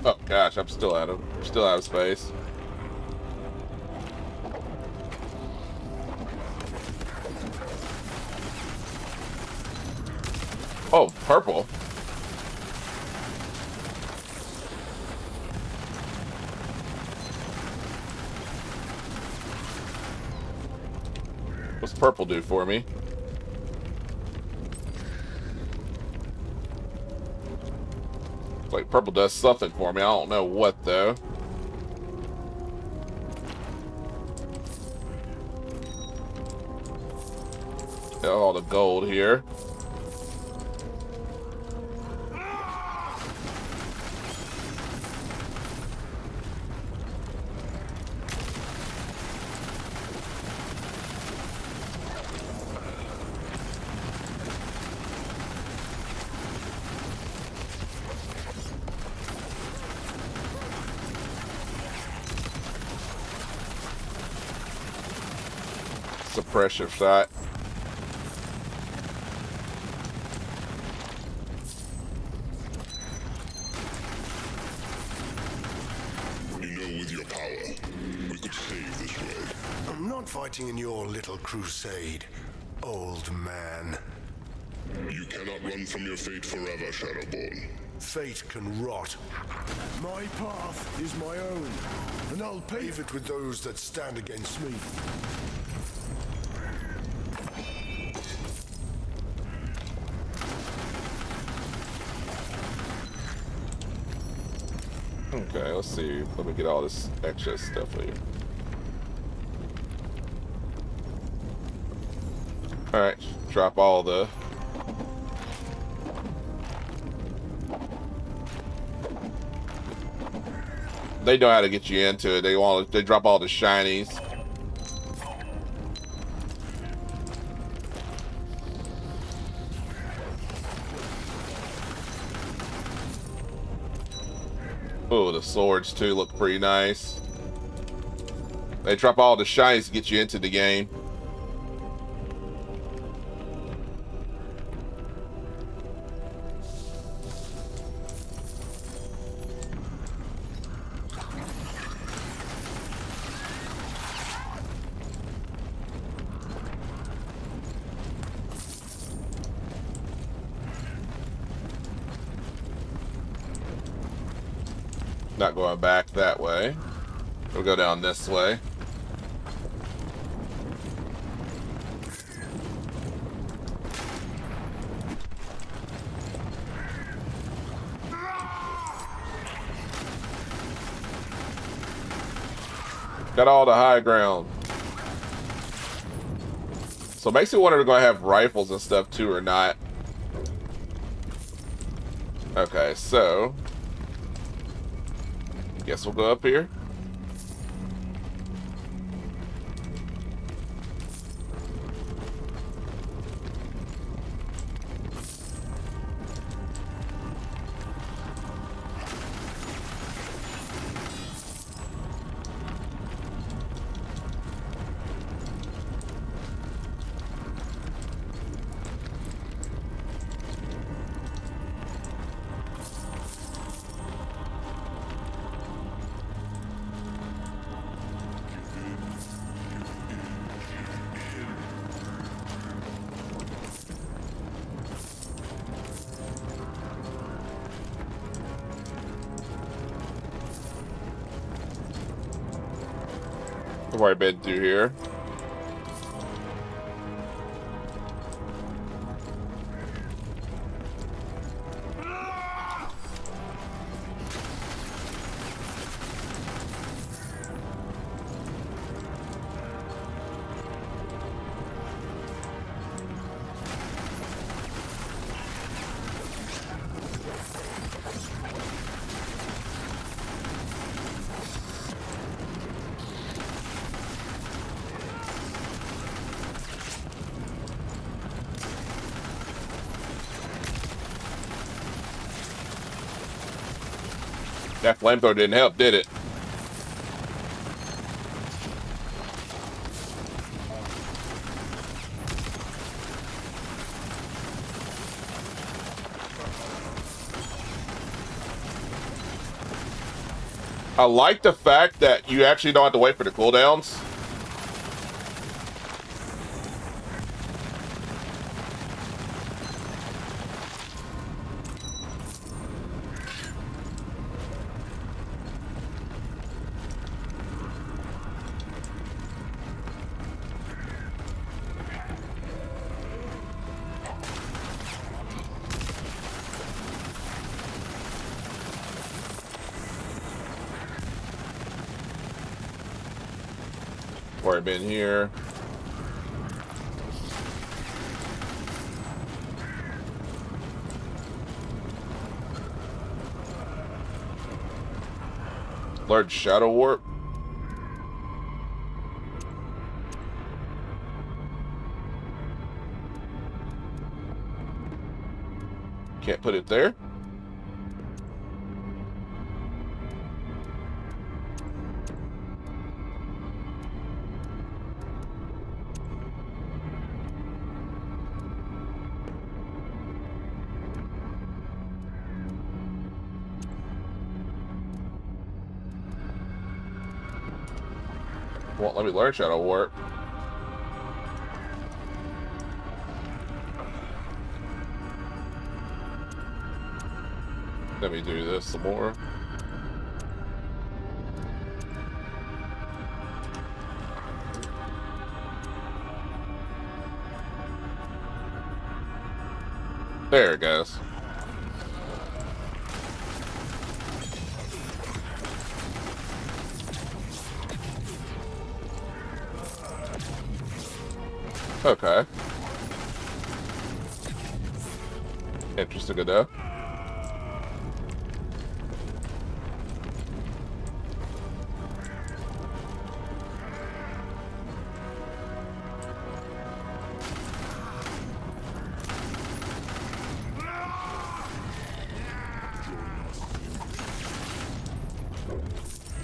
Oh gosh, I'm still out of space. Oh, purple. What's purple do for me? Like purple does something for me. I don't know what though. Got all the gold here. Suppressive shot.
aren't fighting in your little crusade, old man.
You cannot run from your fate forever, Shadowborn.
Fate can rot. My path is my own, and I'll pave it with those that stand against me.
Okay, let's see. Let me get all this extra stuff here. Alright, drop all the... They know how to get you into it. They drop all the shinies. Oh, the swords too look pretty nice. They drop all the shinies to get you into the game. Not going back that way. We'll go down this way. Got all the high ground. So it makes me wonder if they're going to have rifles and stuff too or not. Okay, so... Guess we'll go up here. I've already been through here. That flamethrower didn't help, did it? I like the fact that you actually don't have to wait for the cooldowns. Where I've been here. Large shadow warp. Can't put it there. Won't let me learn shadow warp. Let me do this some more. There it goes. Okay. Interesting enough.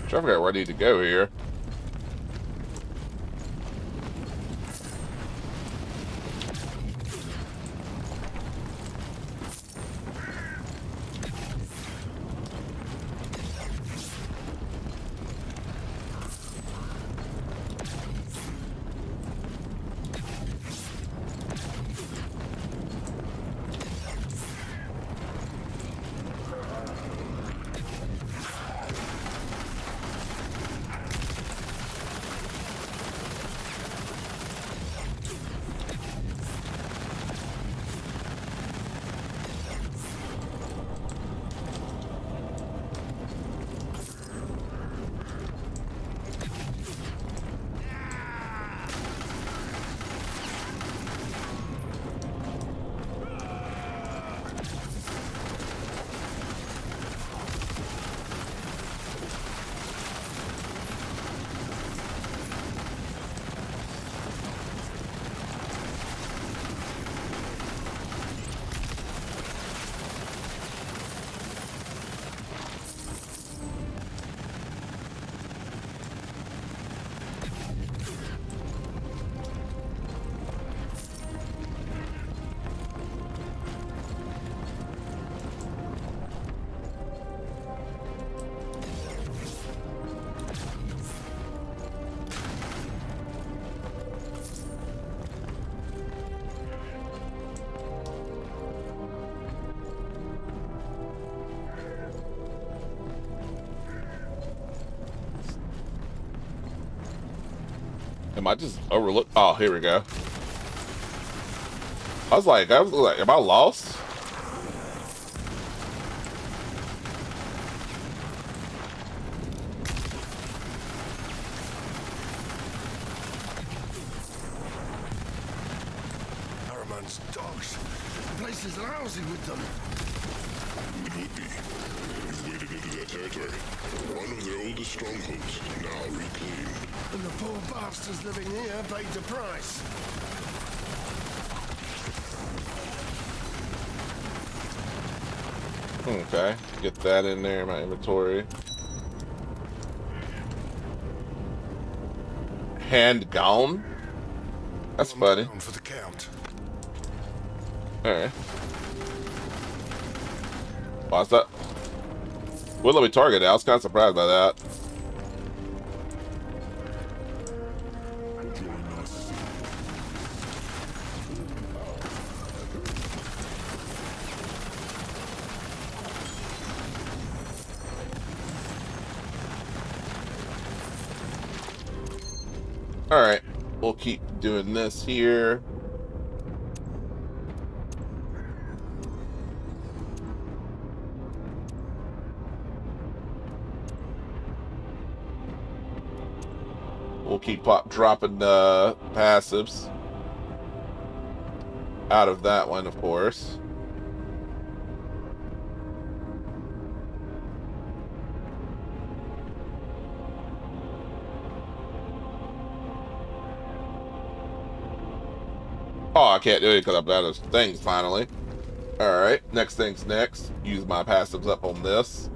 Trying to figure out where I need to go here. Am I just overlooked? Oh, here we go. I was like, am I lost?
Araman's dogs. The place is lousy with them.
It would be. You've waded into their territory. One of their oldest strongholds, now reclaimed.
And the poor bastards living here paid the price.
Okay, get that in there in my inventory. Hand gone? That's funny.
Down for the count.
Alright. What's that? Well, let me target it. I was kind of surprised by that. Alright, we'll keep doing this here. We'll keep dropping passives out of that one, of course. Oh, I can't do it because I'm out of things finally. Alright, next thing's next. Use my passives up on this.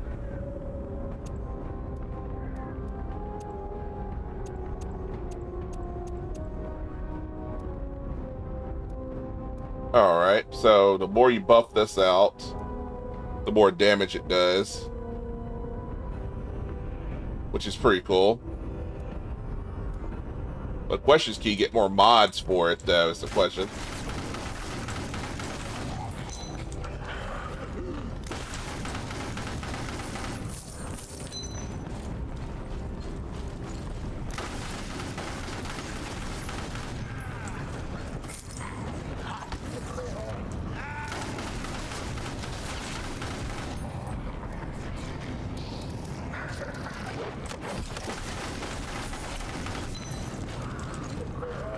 Alright, so the more you buff this out, the more damage it does. Which is pretty cool. The question is, can you get more mods for it, though, is the question.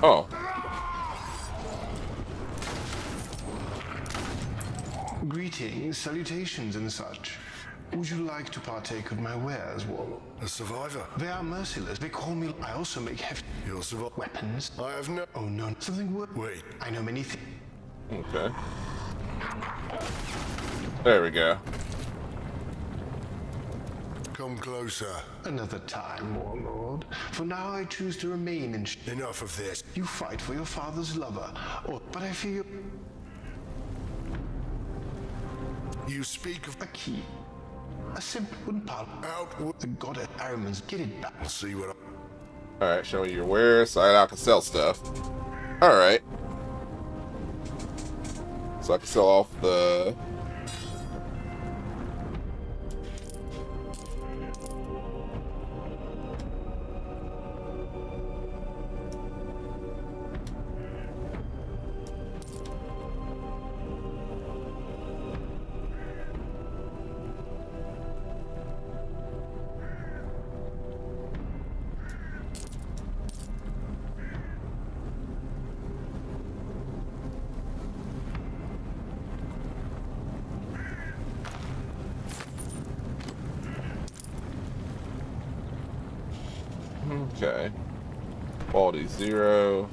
Oh.
Greetings, salutations, and such. Would you like to partake of my wares, Warlord?
A survivor.
They are merciless. They call me. I also make hefty
You're survivor.
weapons.
I have no.
Oh no, something would.
Wait.
I know many things.
Okay. There we go.
Come closer.
Another time, Warlord. For now, I choose to remain in.
Enough of this.
You fight for your father's lover, but I fear
You speak of
a key. A simple wooden part.
out.
The goddess Aramans, get it back.
I'll see what
Alright, show me your wares so I can sell stuff. Alright. So I can sell off the... Okay. Quality 0.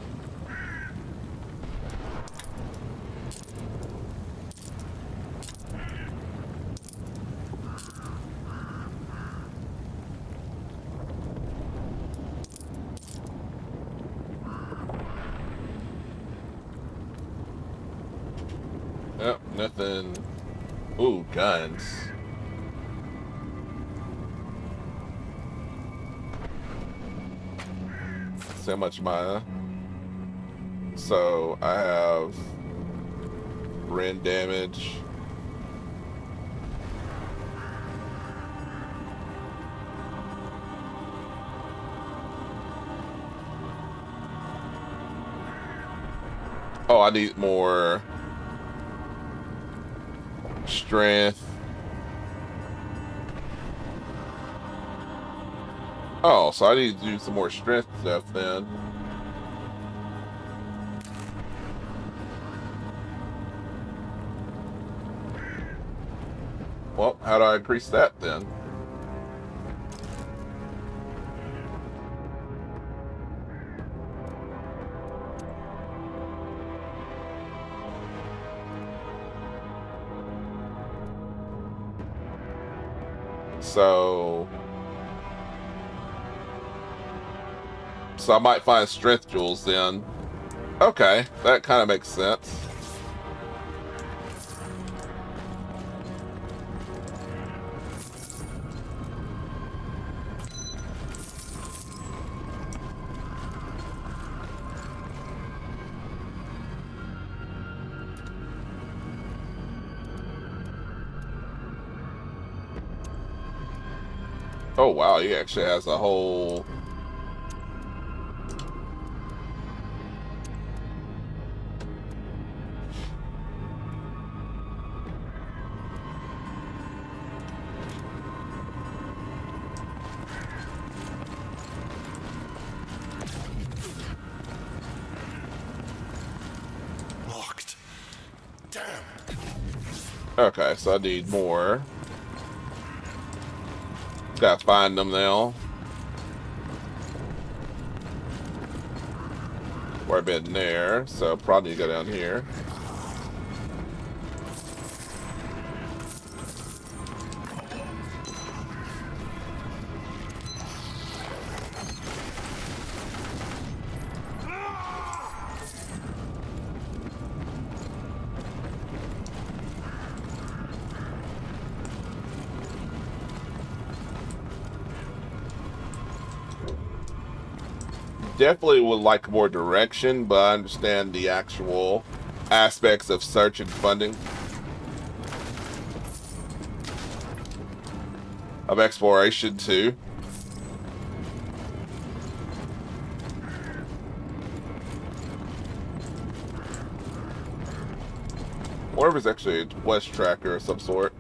Yep, nothing. Ooh, guns. See how much my... So, I have... Rend damage. Oh, I need more... strength. Oh, so I need to do some more strength stuff then. Well, how do I increase that then? So I might find strength jewels then. Okay, that kind of makes sense. Oh wow, he actually has a whole...
locked. Damn.
Okay, so I need more. Gotta find them now. Where I've been there, so probably need to go down here. Definitely would like more direction, but I understand the actual aspects of search and funding. Of exploration too. Or if it's actually a quest tracker of some sort.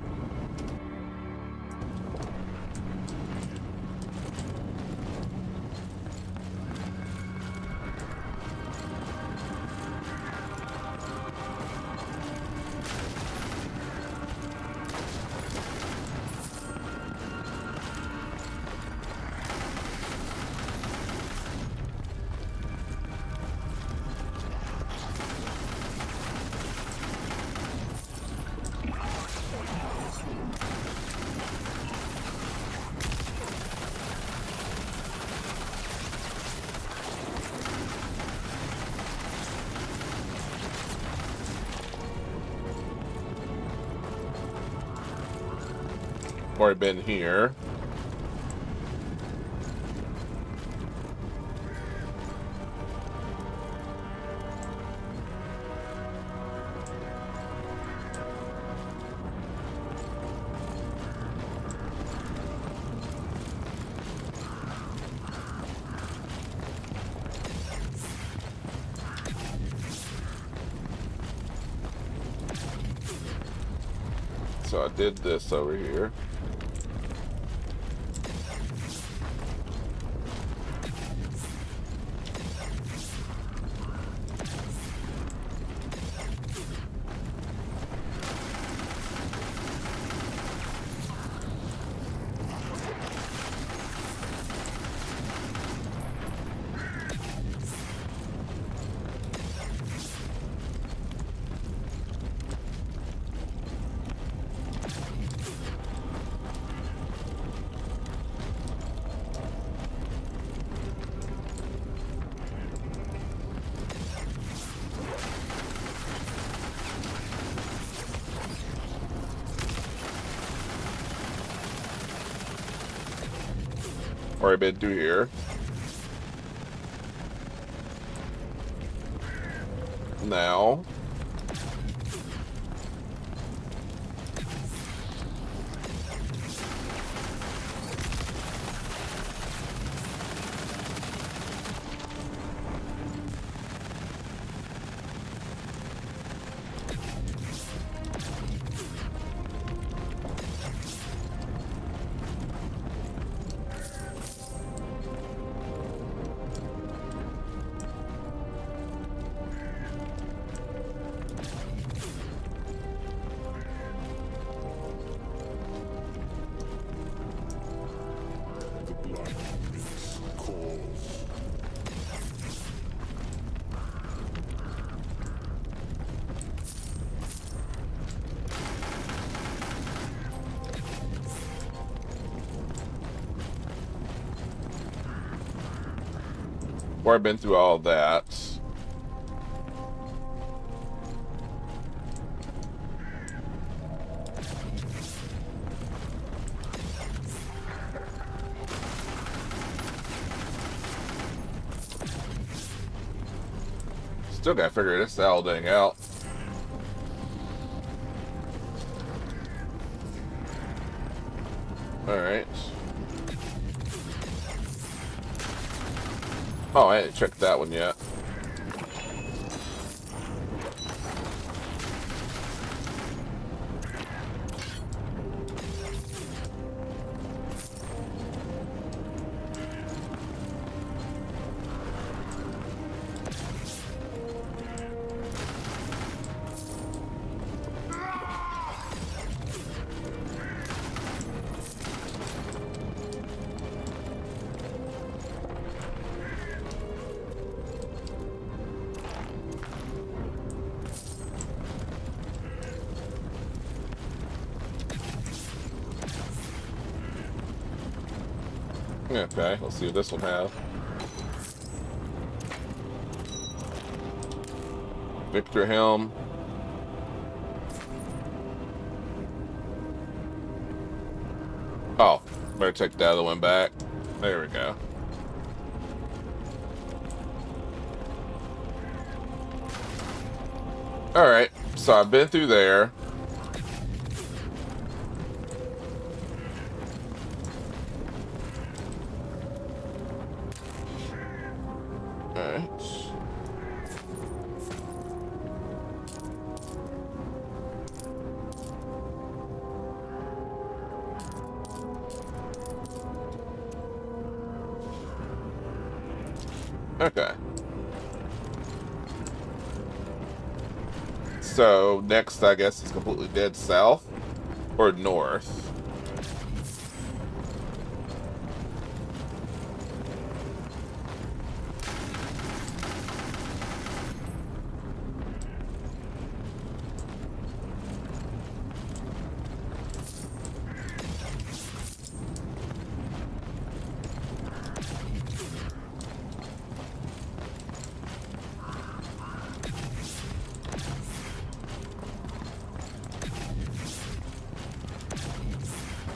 Already been here. So I did this over here. Already been through here. Now.
The Black Beast calls.
Already been through all that. Still gotta figure this whole thing out. Alright. Oh, I ain't checked that one yet. Okay, let's see what this one has. Victor Helm. Oh, better take the other one back. There we go. Alright, so I've been through there. Alright. Okay. So, next, I guess, is completely dead south or north.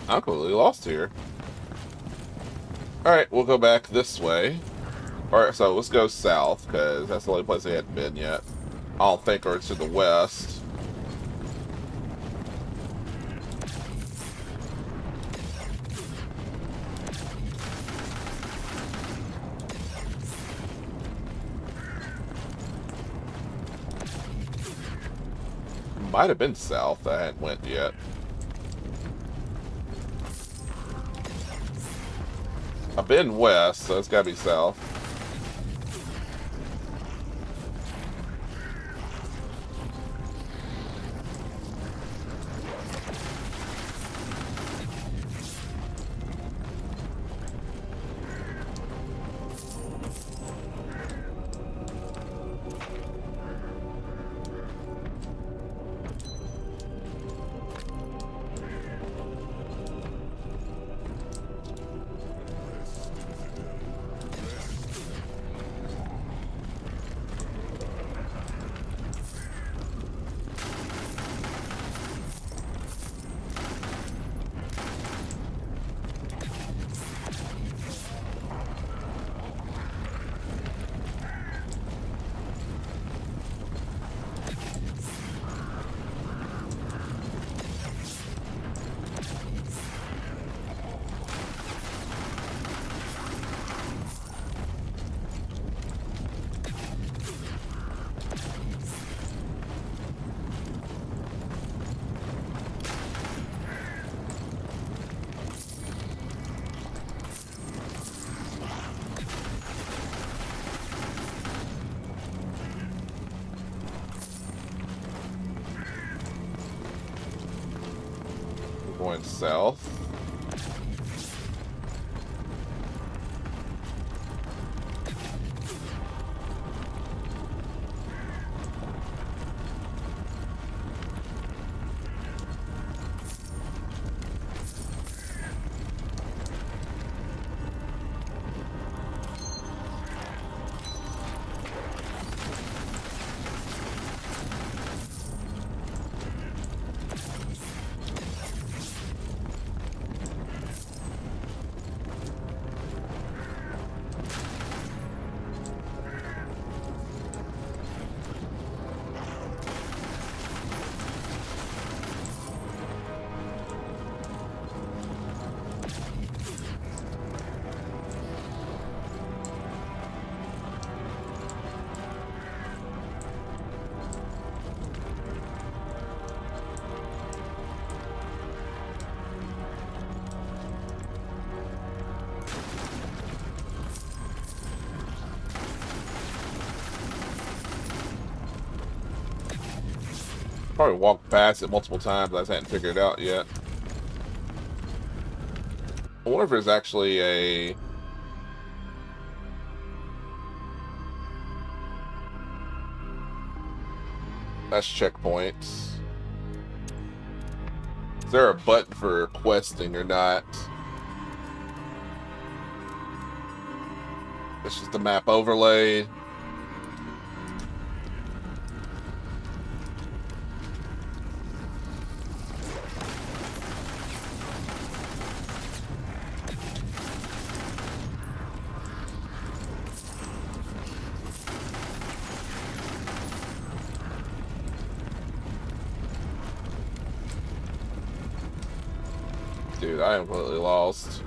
I'm completely lost here. Alright, we'll go back this way. Alright, so let's go south, because that's the only place I hadn't been yet. I don't think, or it's to the west. Might have been south. I hadn't went yet. I've been west, so it's gotta be south. Going south. Probably walked past it multiple times, but I just hadn't figured it out yet. I wonder if there's actually a... That's checkpoints. Is there a button for questing or not? It's just the map overlay. Dude, I am completely lost.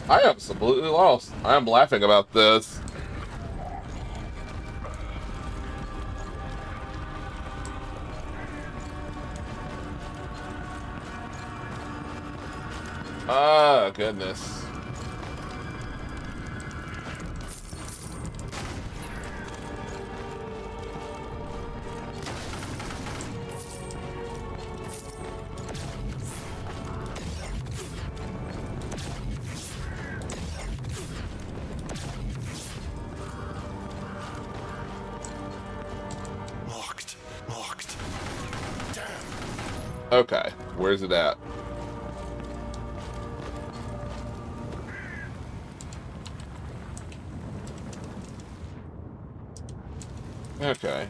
I am absolutely lost. I am laughing about this. Ah, goodness.
Locked. Damn.
Okay, where's it at? Okay.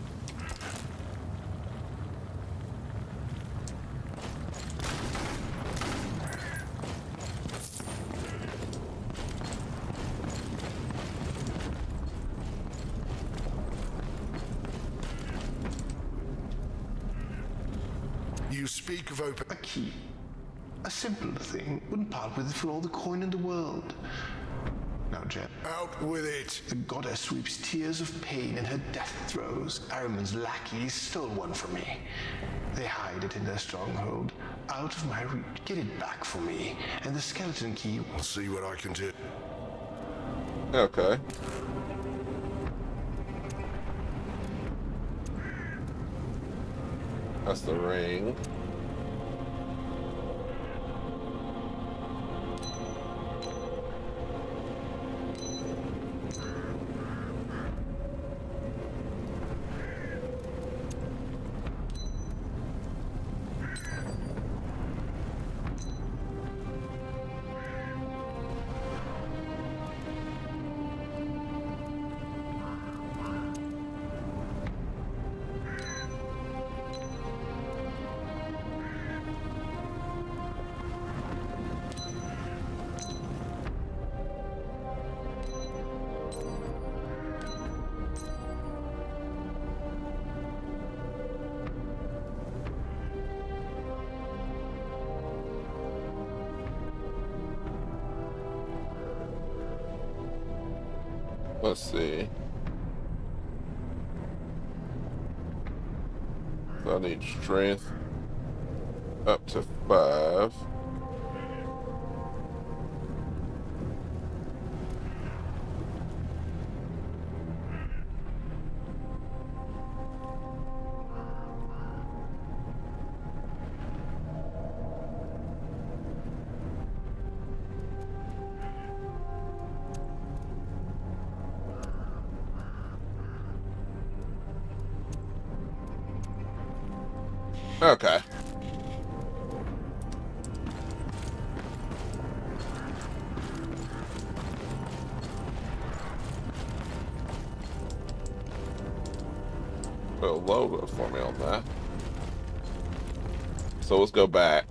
You speak of open.
A key. A simple thing. Wouldn't part with it for all the coin in the world. Now, Jen.
Out with it.
The goddess weeps tears of pain in her death throes. Ahriman's lackeys stole one from me. They hide it in their stronghold. Out of my reach. Get it back for me. And the skeleton key.
I'll see what I can do.
Okay. That's the ring. Let's see. So I need strength up to 5. Okay. Put a logo for me on that. So let's go back.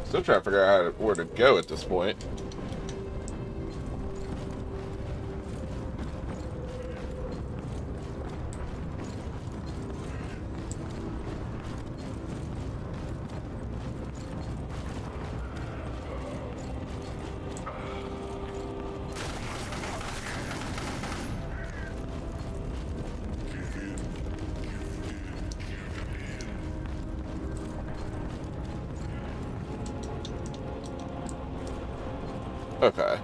Still trying to figure out where to go at this point. Okay.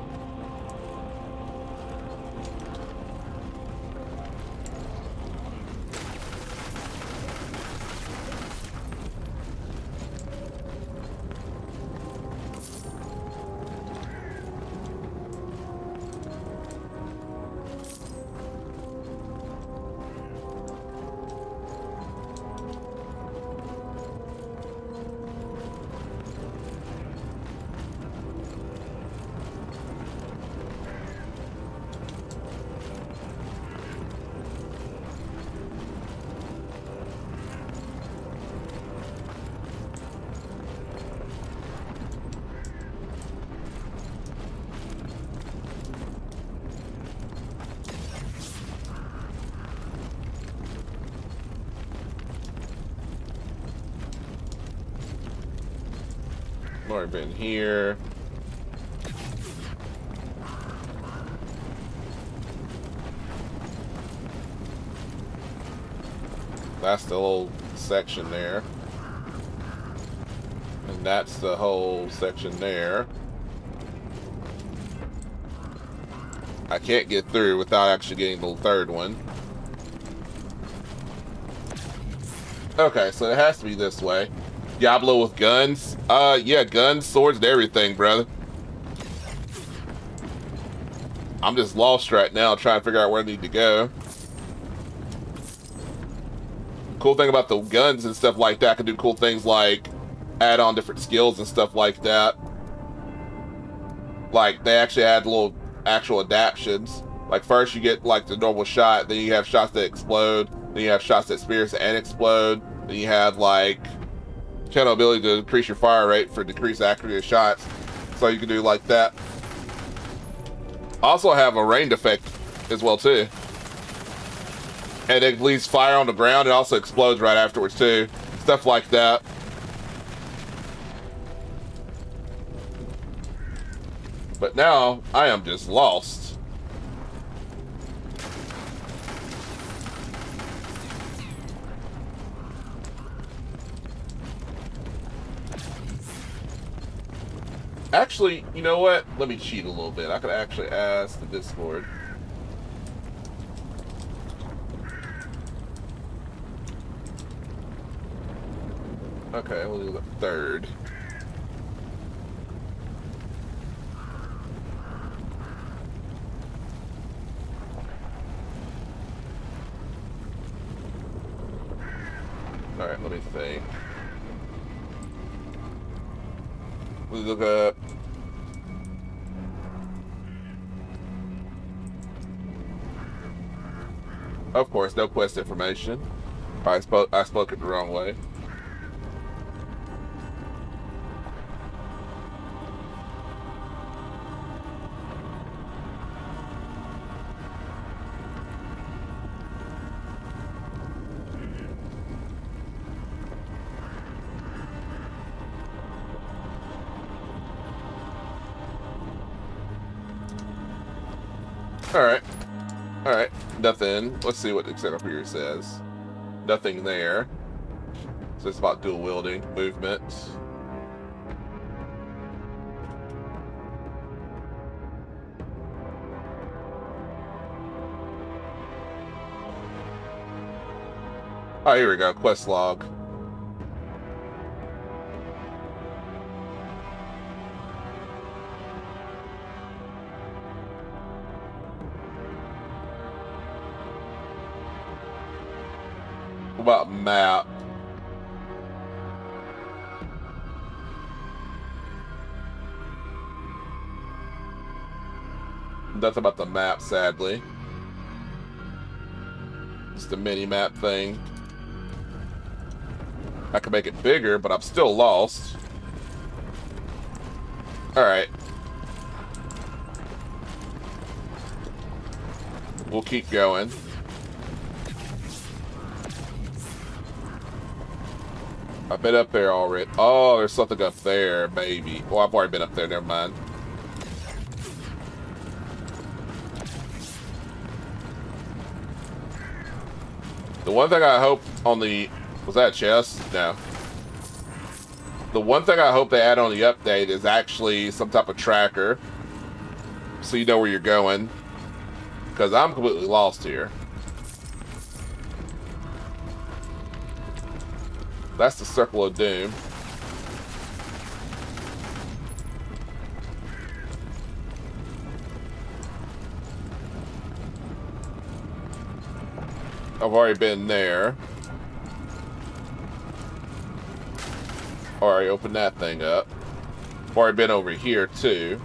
Already been here. That's the whole section there. And that's the whole section there. I can't get through without actually getting the third one. Okay, so it has to be this way. Diablo with guns? Yeah, guns, swords, and everything, brother. I'm just lost right now trying to figure out where I need to go. Cool thing about the guns and stuff like that, I can do cool things like add on different skills and stuff like that. Like, they actually add little actual adaptions. Like, first you get, like, the normal shot, then you have shots that explode, then you have shots that pierce and explode, then you have, like, channel ability to increase your fire rate for decreased accuracy of shots. So you can do like that. Also have a ranged effect as well, too. And it leaves fire on the ground. It also explodes right afterwards, too. Stuff like that. But now, I am just lost. Actually, you know what? Let me cheat a little bit. I could actually ask the Discord. Okay, we'll do the third. Alright, let me think. We look up. Of course, no quest information. I spoke it the wrong way. Alright. Alright. Nothing. Let's see what the setup here says. Nothing there. So it's about dual wielding movement. Oh, here we go. Quest log. What about map? Nothing about the map, sadly. Just a mini map thing. I could make it bigger, but I'm still lost. Alright. We'll keep going. I've been up there already. Oh, there's something up there, maybe. Oh, I've already been up there, never mind. The one thing I hope on the... Was that a chest? No. The one thing I hope they add on the update is actually some type of tracker. So you know where you're going. Because I'm completely lost here. That's the Circle of Doom. I've already been there. Already opened that thing up. I've already been over here too.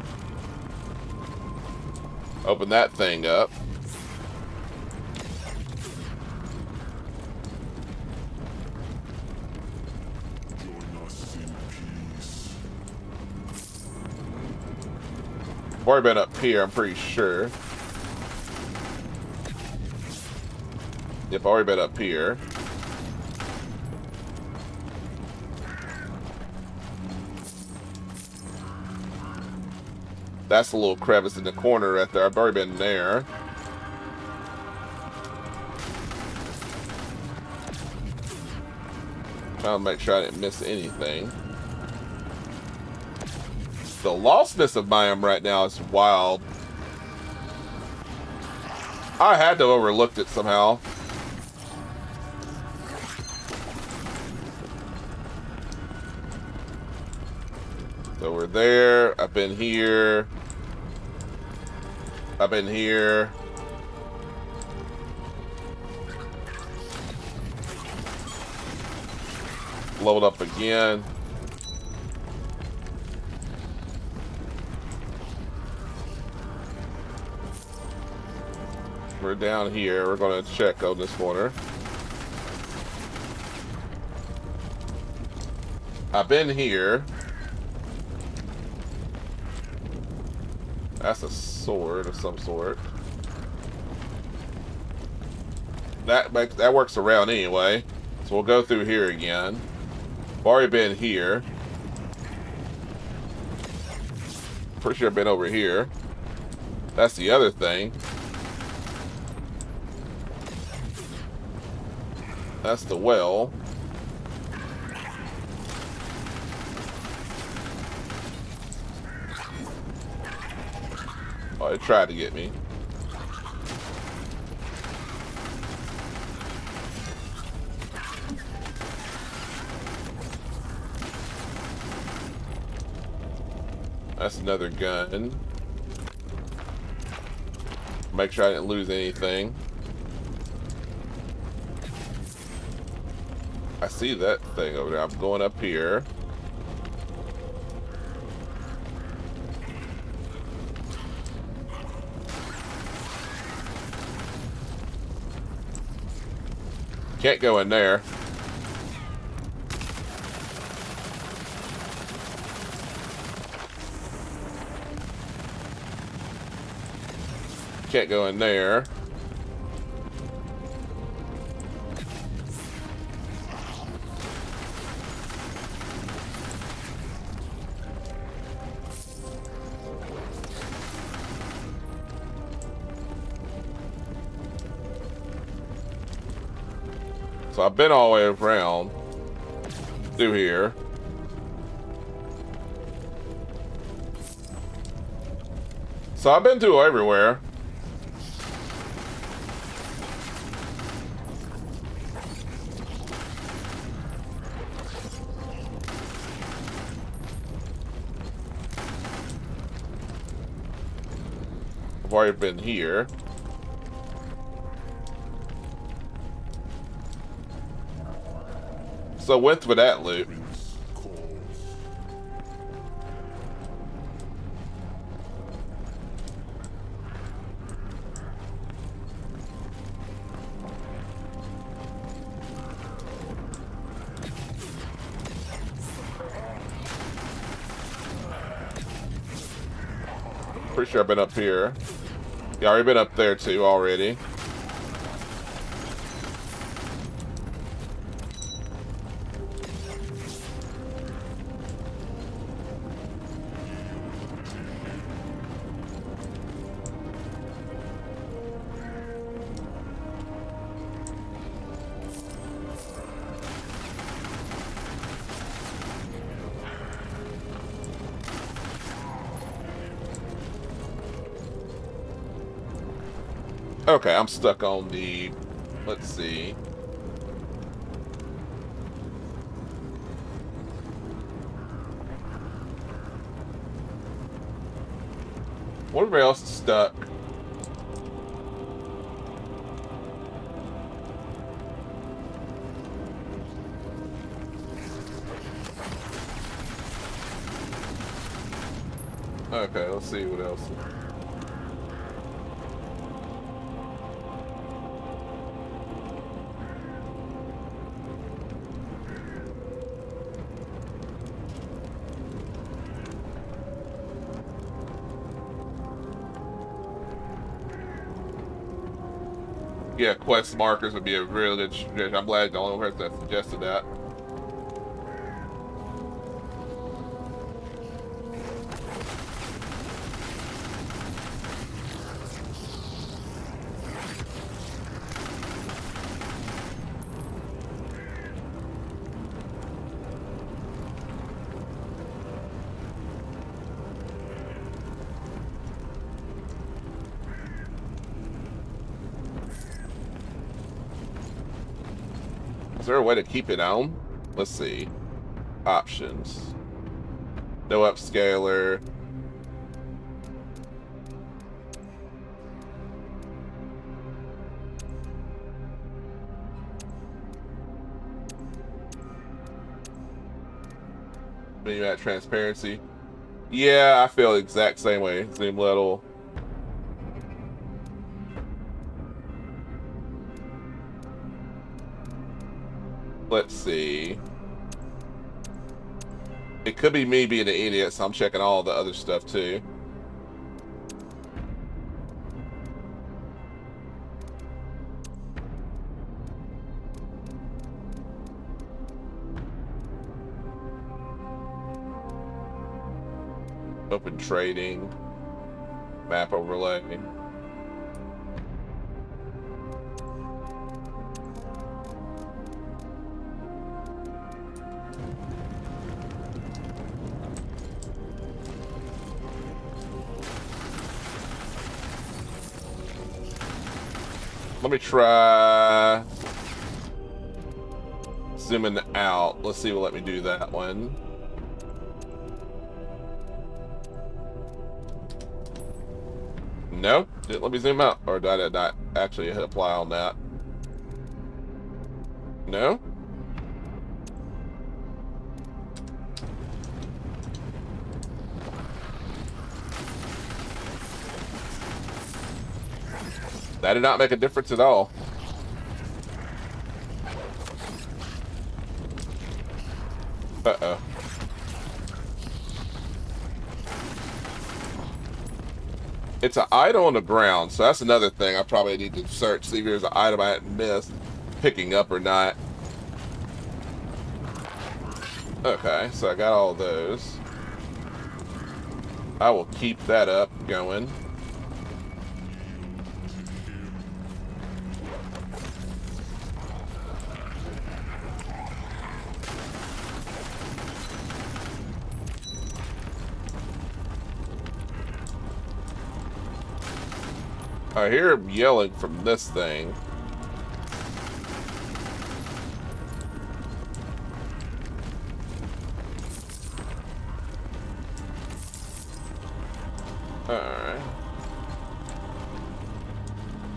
Open that thing up. I've already been up here, I'm pretty sure. Yep, I've already been up here. That's a little crevice in the corner right there. I've already been there. Trying to make sure I didn't miss anything. The lostness of Mayhem right now is wild. I had to have overlooked it somehow. So we're there. I've been here. I've been here. Load up again. We're down here. We're going to check on this corner. I've been here. That's a sword of some sort. That works around anyway. So we'll go through here again. I've already been here. Pretty sure I've been over here. That's the other thing. That's the well. Oh, it tried to get me. That's another gun. Make sure I didn't lose anything. I see that thing over there. I'm going up here. Can't go in there. Can't go in there. So I've been all the way around through here. So I've been through everywhere. I've already been here. So went through that loop. Pretty sure I've been up here. Yeah, I've already been up there too already. Okay, I'm stuck on the... Let's see. What everybody else is stuck? Okay, let's see what else. Yeah, quest markers would be a really good suggestion. I'm glad the only person that suggested that. Is there a way to keep it on? Let's see. Options. No upscaler. Menu at transparency. Yeah, I feel the exact same way. Zoom level. Let's see. It could be me being an idiot, so I'm checking all the other stuff too. Open trading. Map overlay. Let me try zooming out. Let's see if it'll let me do that one. No, didn't let me zoom out. Or did I not actually hit apply on that? No? That did not make a difference at all. Uh-oh. It's an item on the ground, so that's another thing I probably need to search, see if there's an item I hadn't missed picking up or not. Okay, so I got all those. I will keep that up going. I hear him yelling from this thing. Alright.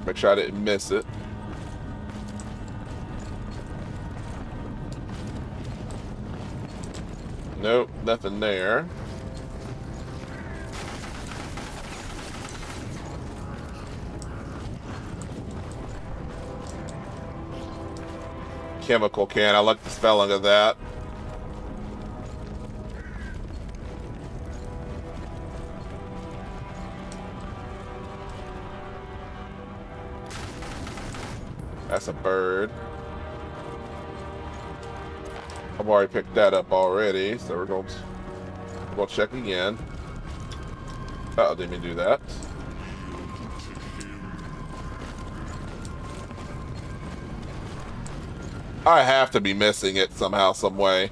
Make sure I didn't miss it. Nope, nothing there. Chemical can. I like the spelling of that. That's a bird. I've already picked that up already, so we're going to check again. Uh-oh, didn't mean to do that. I have to be missing it somehow, some way.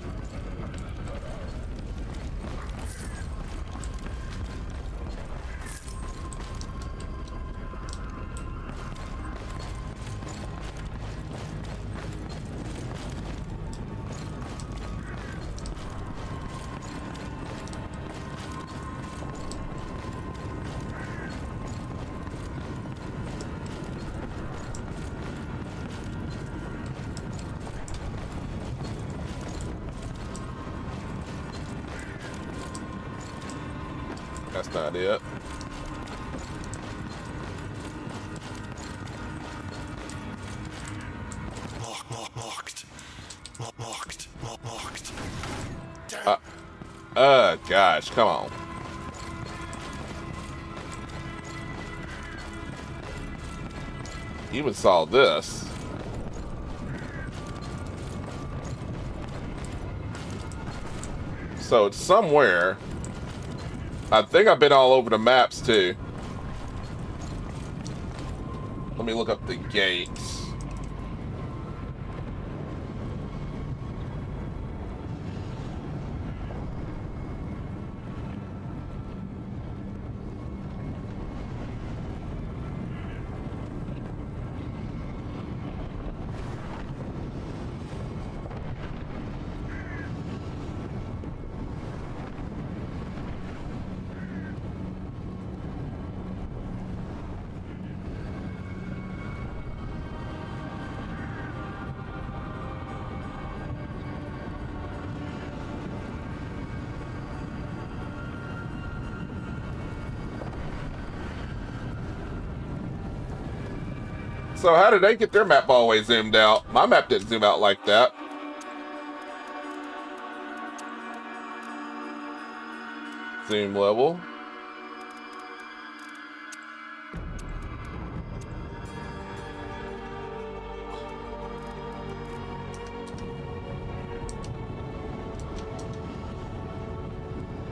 That's not it. Locked. Gosh, come on. Even saw this. So it's somewhere. I think I've been all over the maps too. Let me look up the gates. So how did they get their map all the way zoomed out? My map didn't zoom out like that. Zoom level.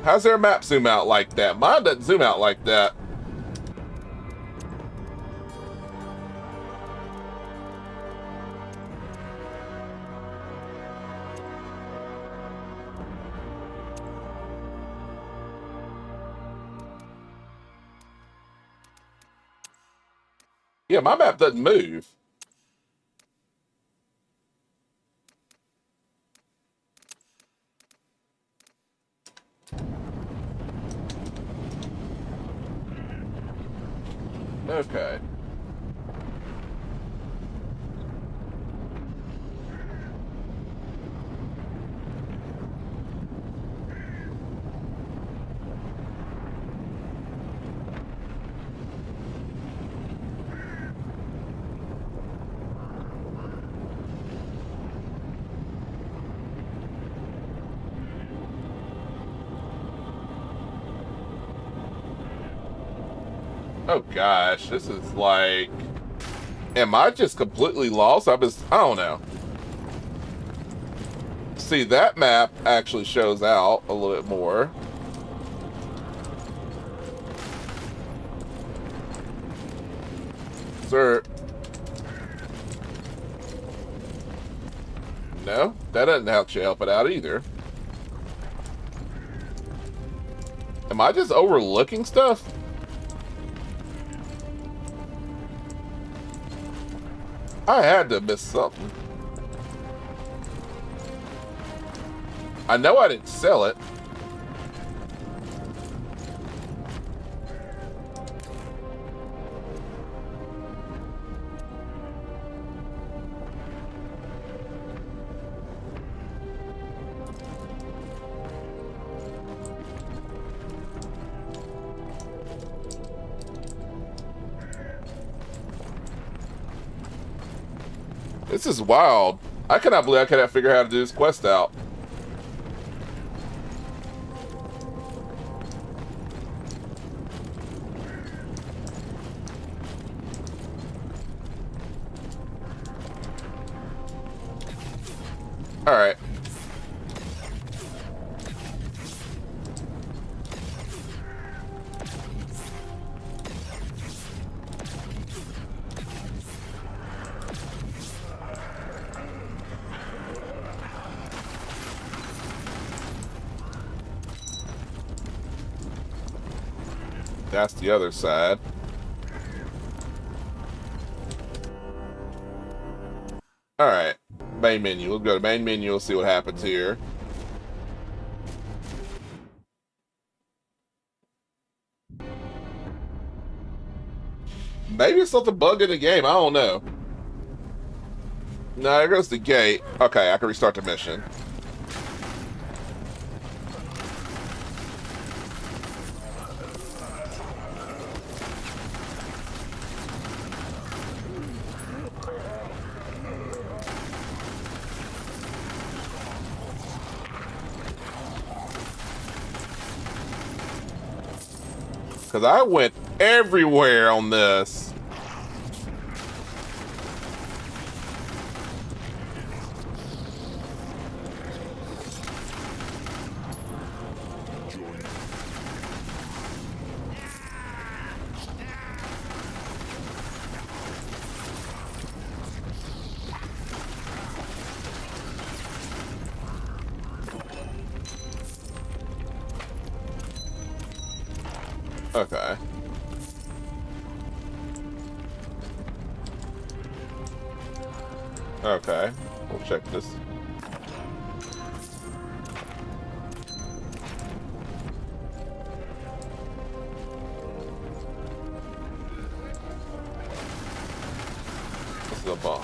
How's their map zoom out like that? Mine doesn't zoom out like that. Yeah, my map doesn't move. Okay. Oh gosh, this is like... Am I just completely lost? I don't know. See, that map actually shows out a little bit more. Sir. No, that doesn't actually help it out either. Am I just overlooking stuff? I had to miss something. I know I didn't sell it. This is wild. I cannot believe I cannot figure out how to do this quest out. All right. That's the other side. Alright. Main menu. We'll go to main menu. We'll see what happens here. Maybe it's something bug in the game. I don't know. No, there goes the gate. Okay, I can restart the mission. Because I went everywhere on this. Okay. Okay. We'll check this. This is a bomb.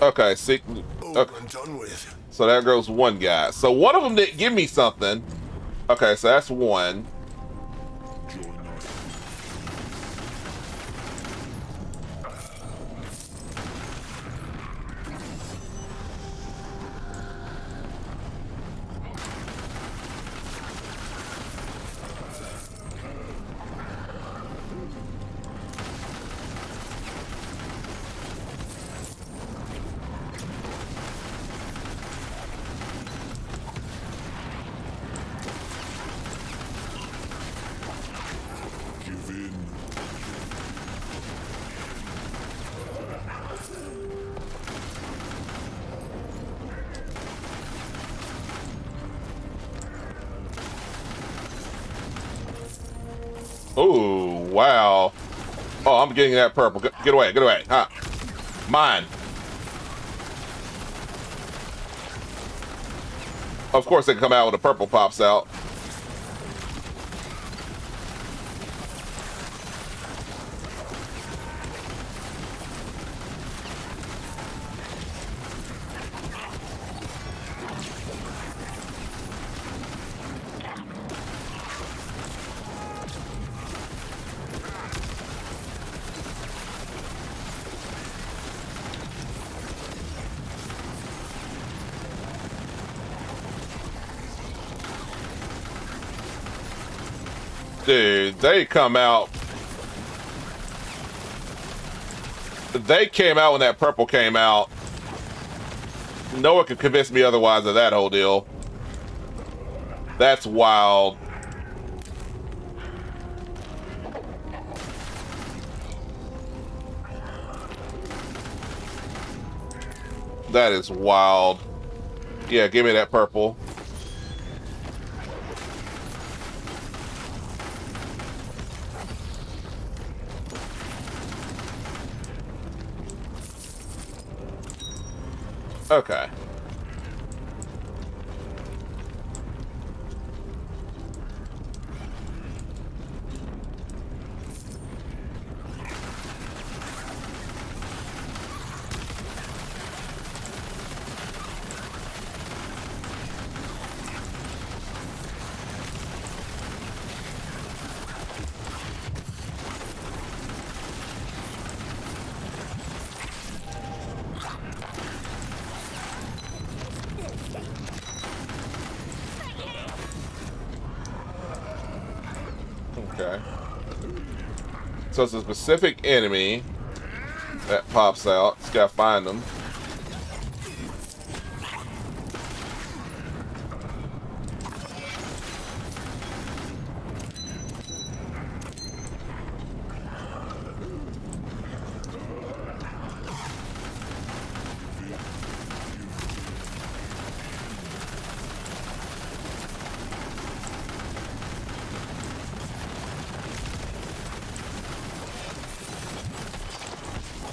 Okay, see.
Over
Okay.
and done with.
So there goes one guy. So one of them didn't give me something. Okay, so that's one.
Give in.
Oh, wow. Oh, I'm getting that purple. Get away, get away. Huh. Mine. Of course, they can come out when the purple pops out. Dude, they come out. They came out when that purple came out. No one could convince me otherwise of that whole deal. That's wild. That is wild. Yeah, give me that purple. Okay. Okay. So it's a specific enemy that pops out. Just gotta find them.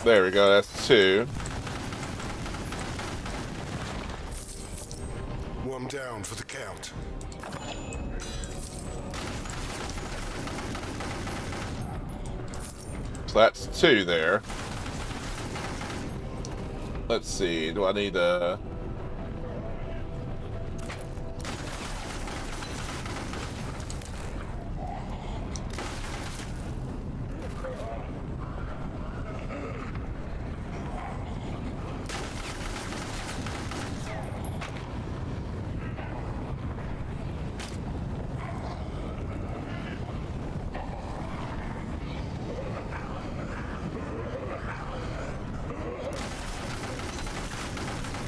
There we go, that's two.
One down for the count.
So that's two there. Let's see, do I need a...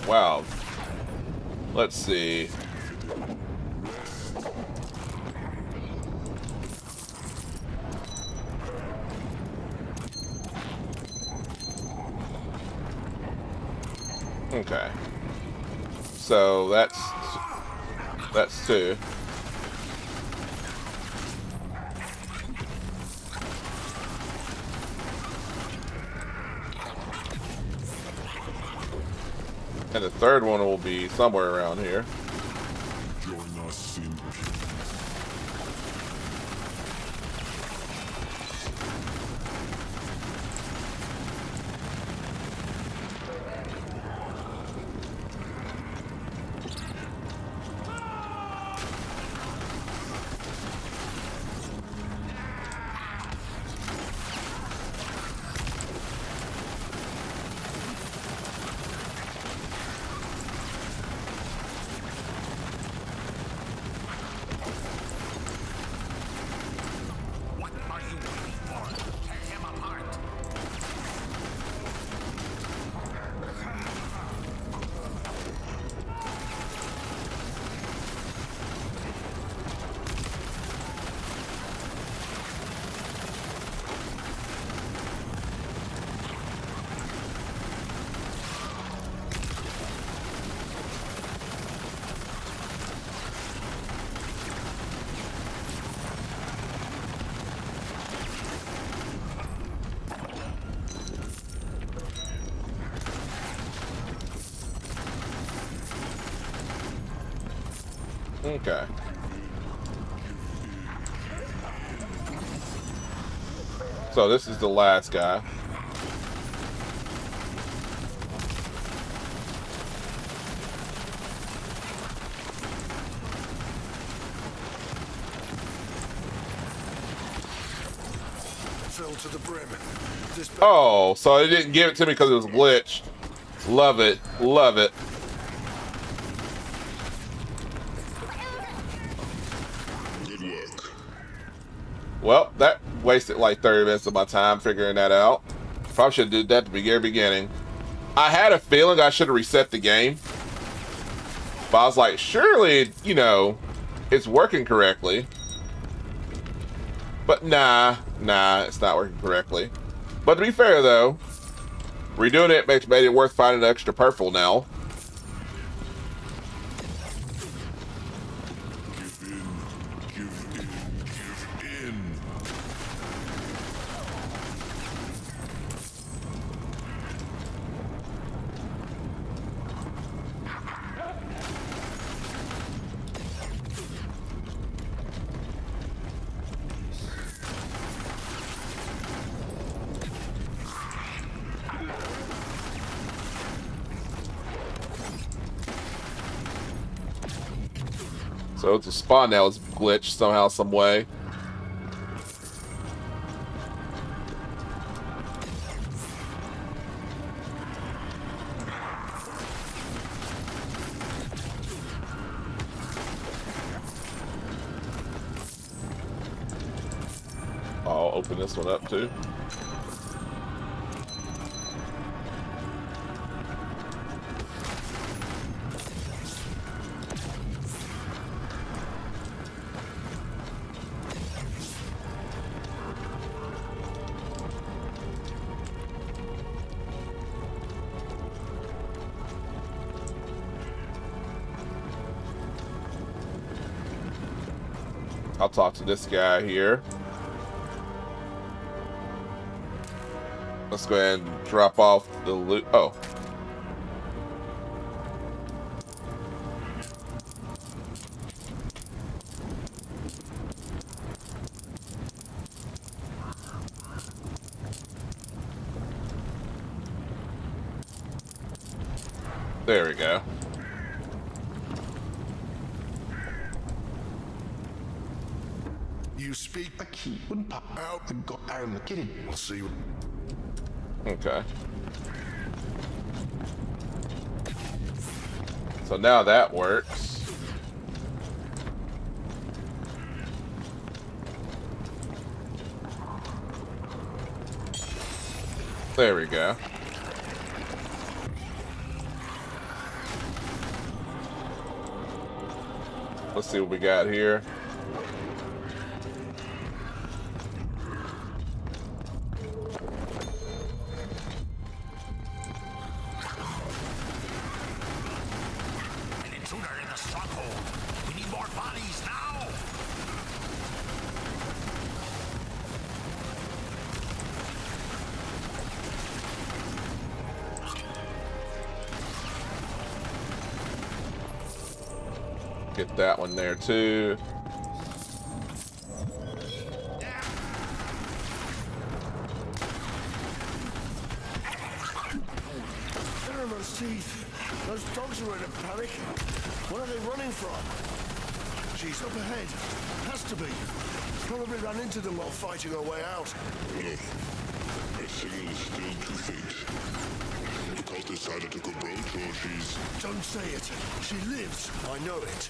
Wow. Let's see. Okay. So that's two. And the third one will be somewhere around here.
Join us in peace.
Okay. So this is the last guy.
Filled to the brim. This
Oh, so it didn't give it to me because it was glitched. Love it. Love it.
Good work.
Well, that wasted like 30 minutes of my time figuring that out. Probably should have did that at the very beginning. I had a feeling I should have reset the game. But I was like, surely, you know, it's working correctly. But nah, it's not working correctly. But to be fair though, redoing it made it worth finding an extra purple now.
Give in.
So the spawn now is glitched somehow, some way. I'll open this one up too. I'll talk to this guy here. Let's go ahead and drop off the loot. Oh. There we go.
You speak.
A key wouldn't pop out the arm. Get it.
We'll see.
Okay. So now that works. There we go. Let's see what we got here.
An intruder in the stronghold. We need more bodies now.
Get that one there too.
Those teeth. Those dogs are in a panic. What are they running from? She's up ahead. Has to be. Probably ran into them while fighting her way out.
No. Her signal is still too faint. The cultist either took a brooch or she's...
Don't say it. She lives. I know it.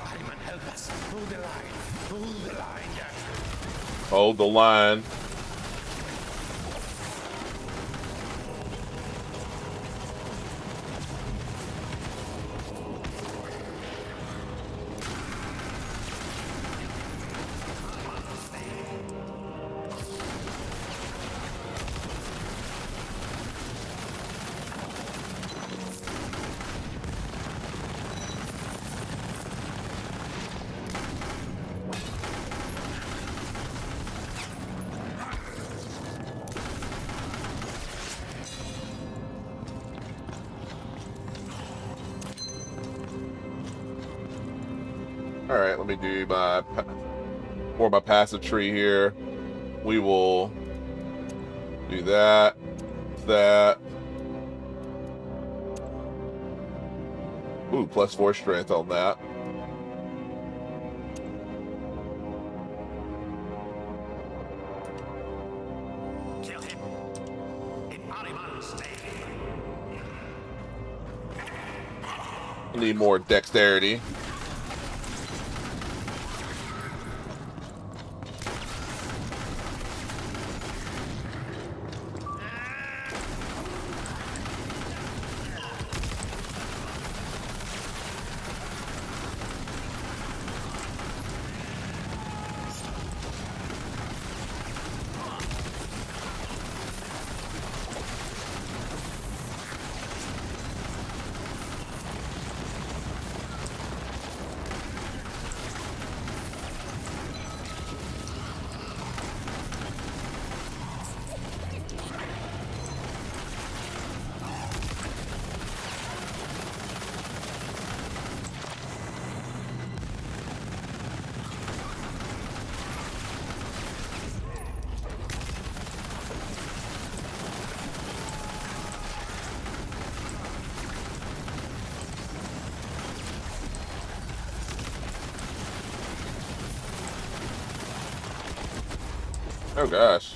Anyone help us. Hold the line. Hold the line, Jack.
Hold the line. All right, let me do my for my passive tree here. We will do that. That. Ooh, +4 strength on that.
Kill him. Impariman stay.
I need more dexterity. Oh gosh.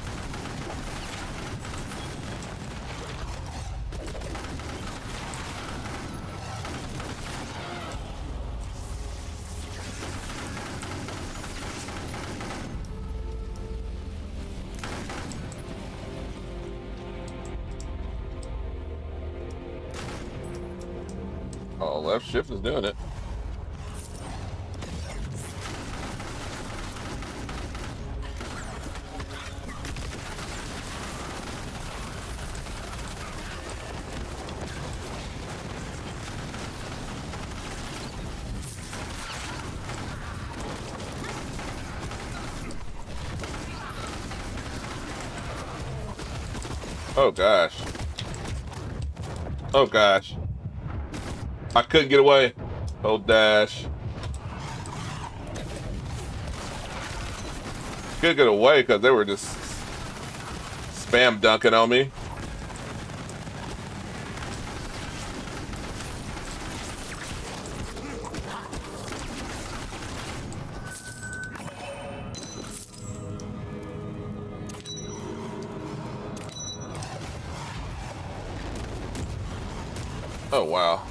Oh, left shift is doing it. Oh gosh. Oh gosh. I couldn't get away. Oh dash. Couldn't get away because they were just spam dunking on me. Oh wow.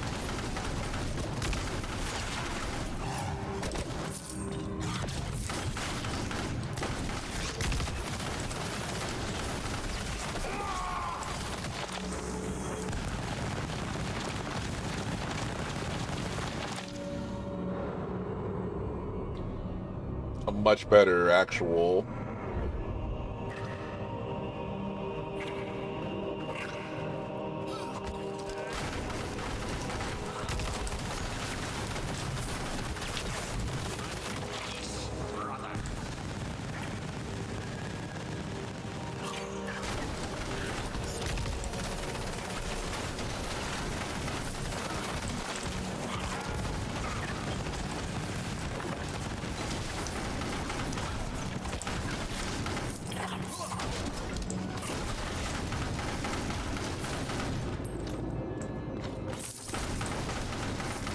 A much better actual.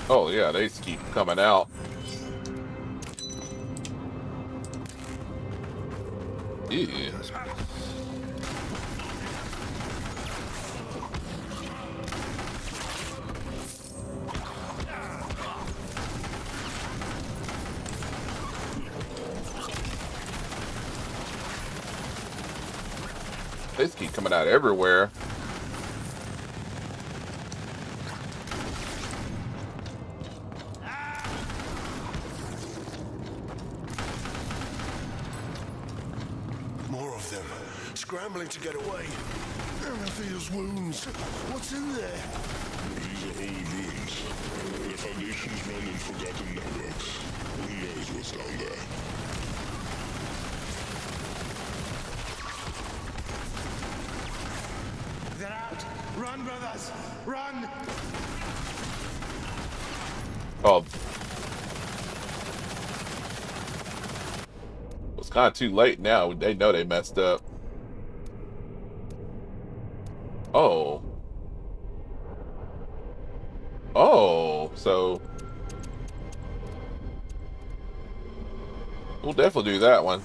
Oh yeah, they just keep coming out. Yeah. They just keep coming out everywhere.
More of them, scrambling to get away. Anafield's wounds. What's in there?
These are old ruins. Their foundations run in forgotten networks. Who knows what's down there?
They're out! Run, brothers! Run!
Oh. It's kind of too late now. They know they messed up. Oh. Oh, so we'll definitely do that one.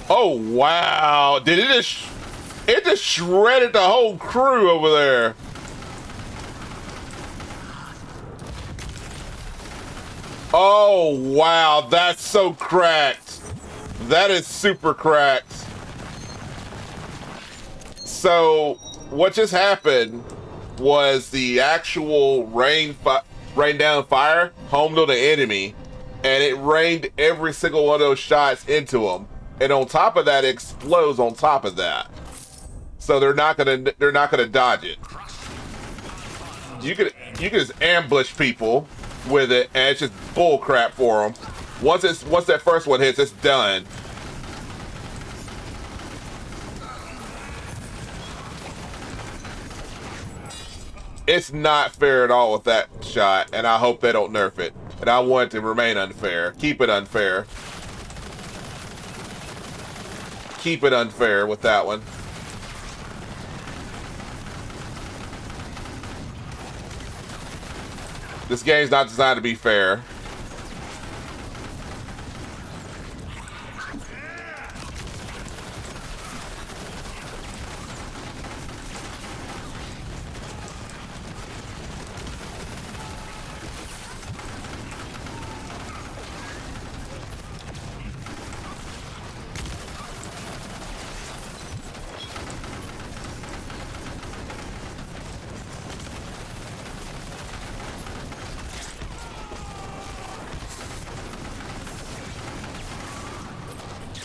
Oh, wow. Did it just shredded the whole crew over there. Oh, wow. That's so cracked. That is super cracked. So what just happened was the actual rain down fire homed on the enemy, and it rained every single one of those shots into them. And on top of that, it explodes on top of that. So they're not gonna dodge it. You can just ambush people with it, and it's just bull crap for them. Once that first one hits, it's done. It's not fair at all with that shot, and I hope they don't nerf it. And I want it to remain unfair. Keep it unfair. Keep it unfair with that one. This game's not designed to be fair.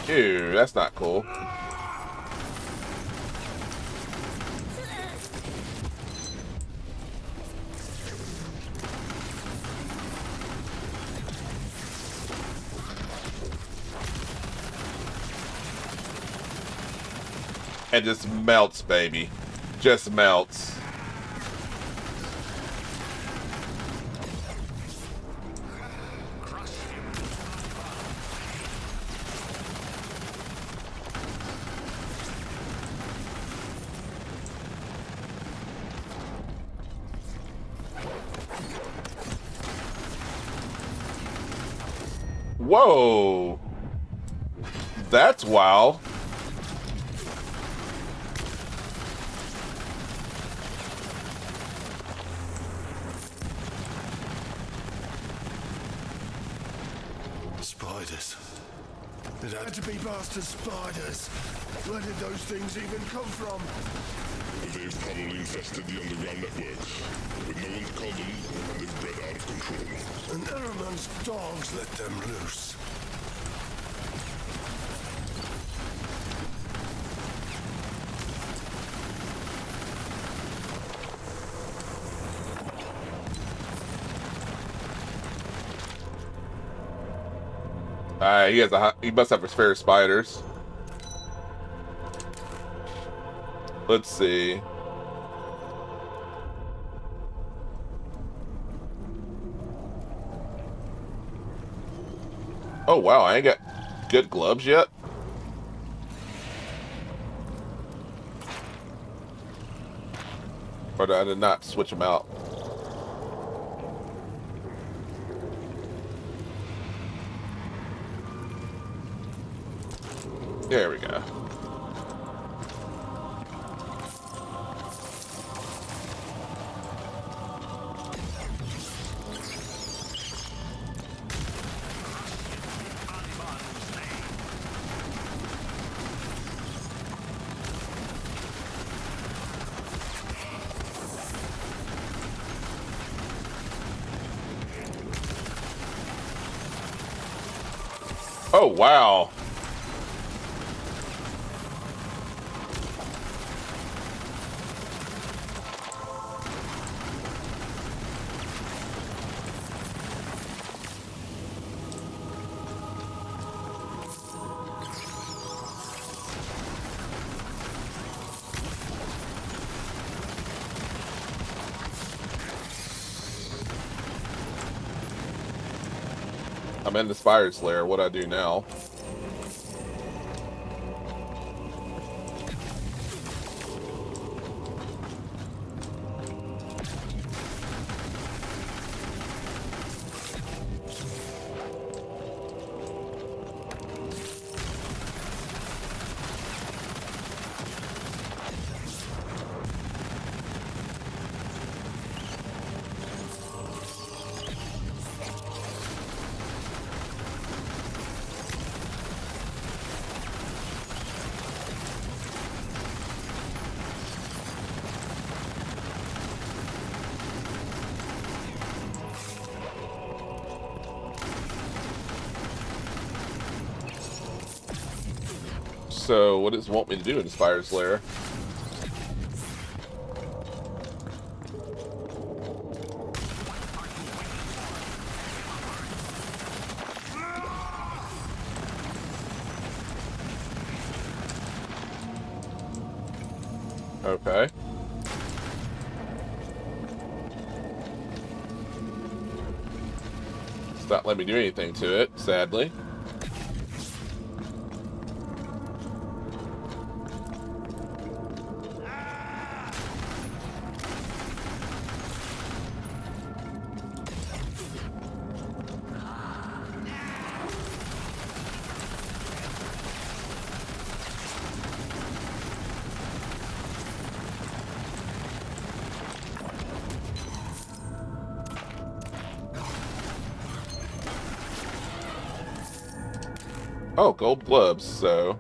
Ew, that's not cool. And just melts, baby. Just melts. Whoa! That's wild.
Spiders. It had to be bastard spiders. Where did those things even come from?
They've probably infested the underground networks. With no one to call them, they've bred out of control.
And Erman's dogs let them loose.
He must have his fair spiders. Let's see. Oh wow, I ain't got good gloves yet. Or I did not switch them out. There we go. Oh, wow. I'm in the Spire's Lair. What do I do now? So, what does it want me to do in the Spire's Lair? Okay. It's not letting me do anything to it, sadly. Oh, gold gloves, so...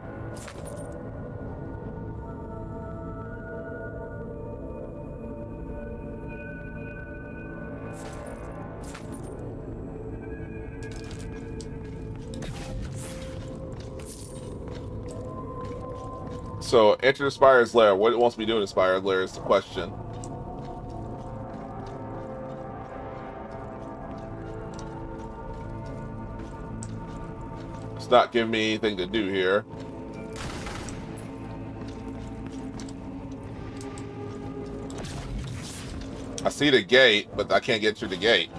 So, enter the Spire's Lair. What it wants me to do in the Spire's Lair is the question. It's not giving me anything to do here. I see the gate, but I can't get through the gate.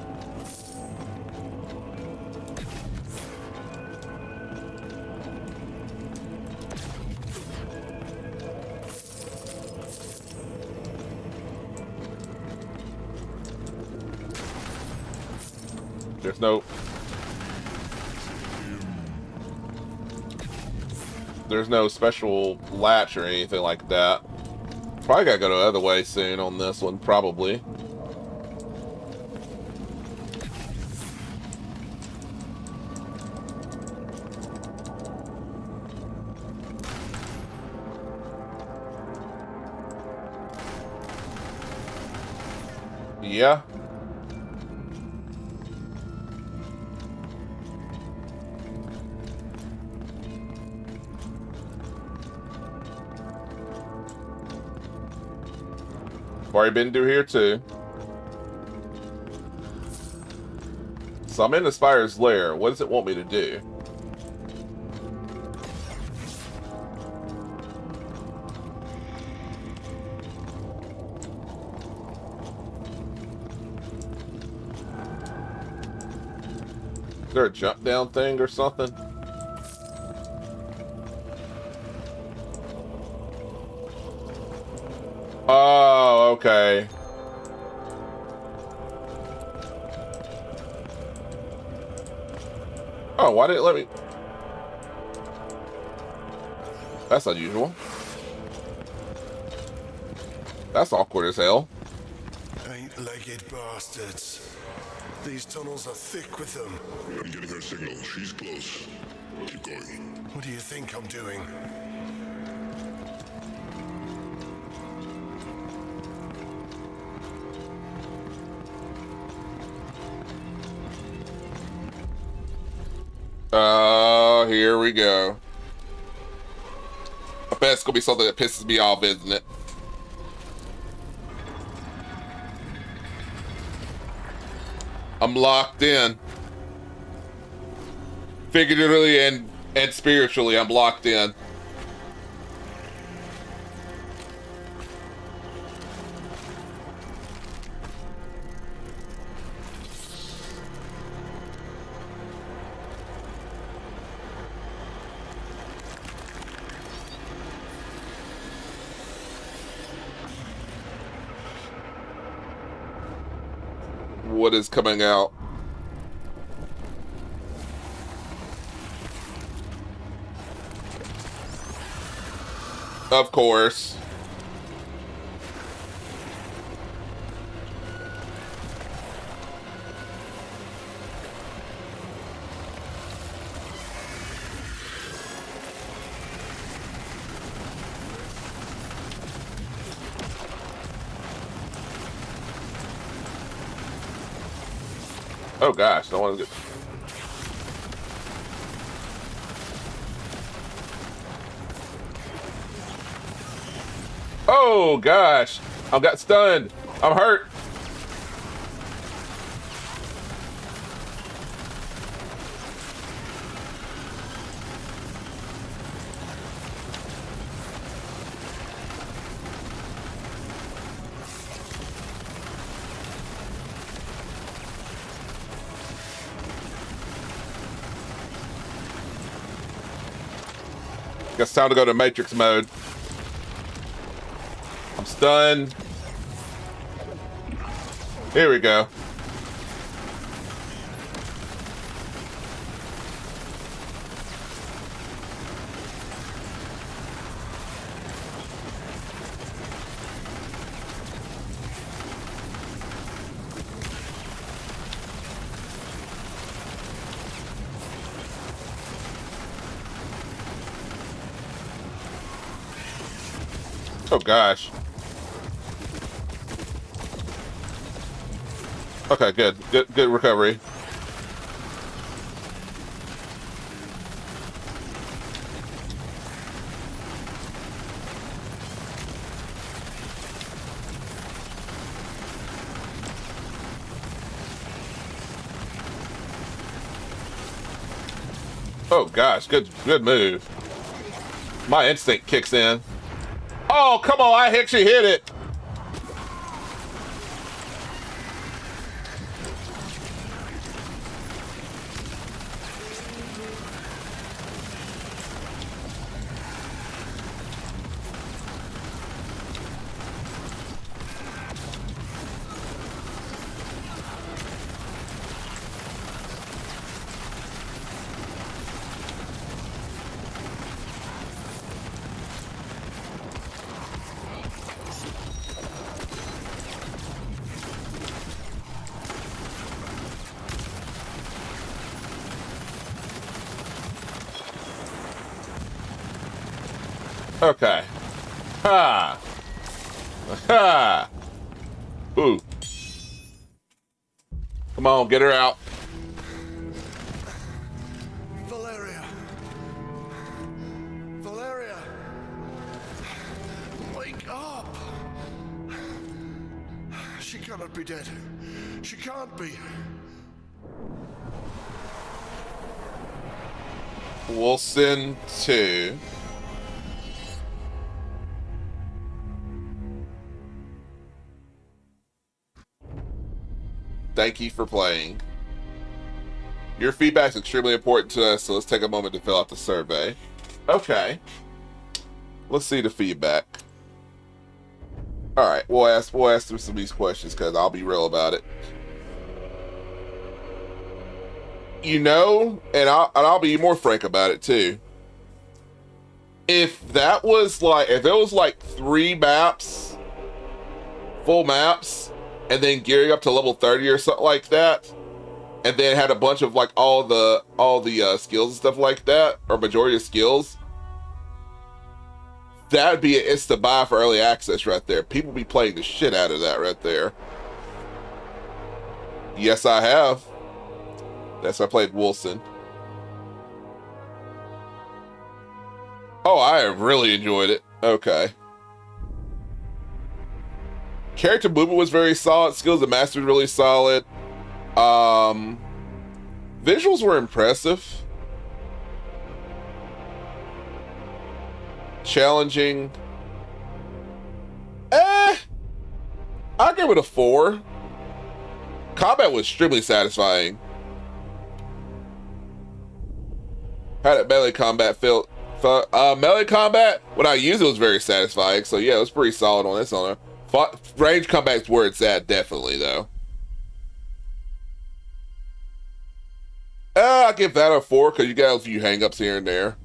There's no special latch or anything like that. Probably gotta go the other way soon on this one, probably. Yeah. Already been through here too. So I'm in the Spire's Lair. What does it want me to do? Is there a jump down thing or something? Oh, okay. Oh, why did it let me? That's unusual. That's awkward as hell.
Eight-legged bastards. These tunnels are thick with them.
I'm getting her signal. She's close. Keep going.
What do you think I'm doing?
Here we go. I bet it's gonna be something that pisses me off, isn't it? I'm locked in. Figuratively and spiritually, I'm locked in. what is coming out. Of course. Oh gosh, don't want to get. Oh gosh, I got stunned. I'm hurt. Guess time to go to Matrix mode. I'm stunned. Here we go. Oh gosh. Okay, good recovery. Oh gosh, good move. My instinct kicks in. Oh, come on, I actually hit it. Okay. Ha! Ha! Ooh. Come on, get her out.
Valeria. Valeria. Wake up. She cannot be dead. She can't be.
Wolcen II. Thank you for playing. Your feedback is extremely important to us, so let's take a moment to fill out the survey. Okay. Let's see the feedback. Alright, we'll ask them some of these questions because I'll be real about it. You know, and I'll be more frank about it too. If it was like 3 maps, full maps, and then gearing up to level 30 or something like that, and then had a bunch of like all the skills and stuff like that, or majority of skills, that'd be an insta buy for early access right there. People be playing the shit out of that right there. Yes, I have. That's why I played Wolcen. Oh, I really enjoyed it. Okay. Character movement was very solid. Skills of mastery really solid. Visuals were impressive. Challenging. I'll give it a 4. Combat was extremely satisfying. How did melee combat feel? Melee combat, when I used it, was very satisfying. So yeah, it was pretty solid on this owner. Range combat's where it's at, definitely though. I'll give that a 4 because you got a few hangups here and there.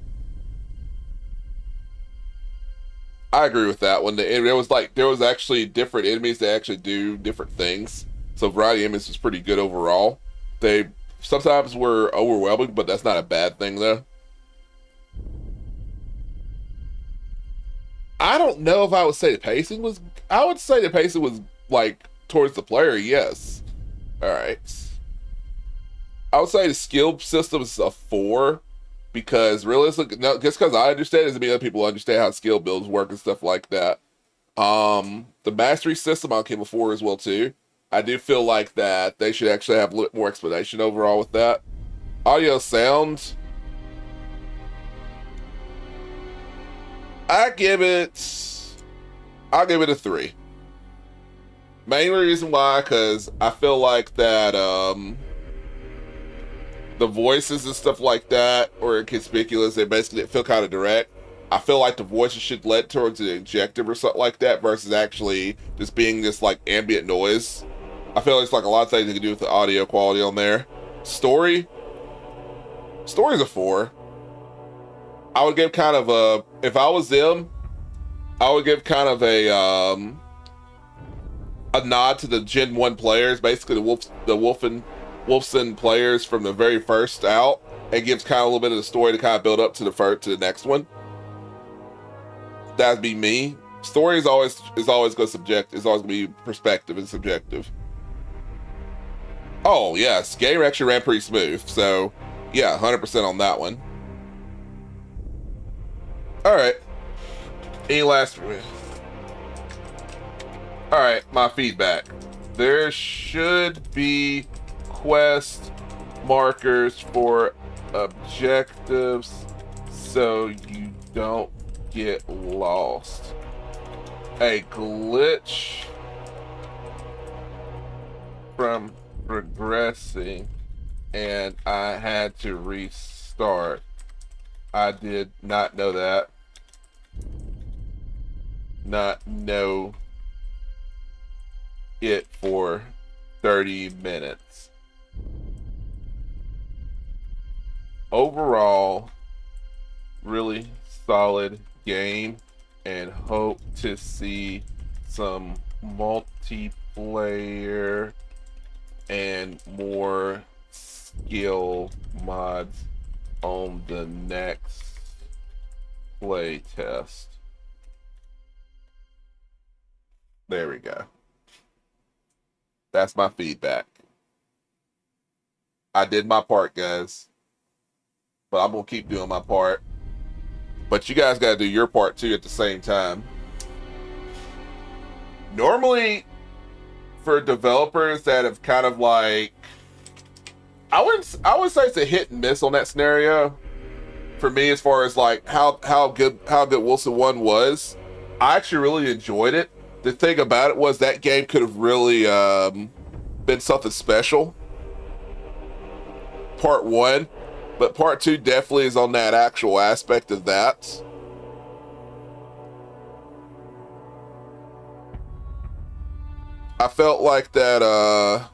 I agree with that one. There was actually different enemies that actually do different things. So variety of enemies is pretty good overall. They sometimes were overwhelming, but that's not a bad thing though. I don't know if I would say the pacing was. I would say the pacing was like towards the player. Yes. All right. I would say the skill system is a 4 because realistically, no, just because I understand it doesn't mean other people understand how skill builds work and stuff like that. The mastery system I'll give a 4 as well too. I do feel like that they should actually have a little more explanation overall with that. Audio sound. I'll give it a 3. Main reason why, because I feel like that the voices and stuff like that are inconspicuous. They basically feel kind of direct. I feel like the voices should lead towards an objective or something like that versus actually just being this like ambient noise. I feel like it's like a lot of things they can do with the audio quality on there. Story's a 4. I would give kind of a, if I was them, I would give kind of a nod to the Gen 1 players, basically the Wolcen players from the very first out. It gives kind of a little bit of the story to kind of build up to the next one. That'd be me. Story is always going to subject. It's always going to be perspective and subjective. Oh yes, game actually ran pretty smooth. So yeah, 100% on that one. All right. Any last? All right, my feedback. There should be quest markers for objectives so you don't get lost. A glitch from progressing and I had to restart. I did not know that. Not know it for 30 minutes. Overall, really solid game and hope to see some multiplayer and more skill mods on the next play test. There we go. That's my feedback. I did my part, guys. But I'm going to keep doing my part. But you guys got to do your part too at the same time. Normally, for developers that have kind of like, I would say it's a hit and miss on that scenario. For me, as far as like how good Wolcen 1 was, I actually really enjoyed it. The thing about it was that game could have really been something special. Part 1, but part 2 definitely is on that actual aspect of that. I felt like that I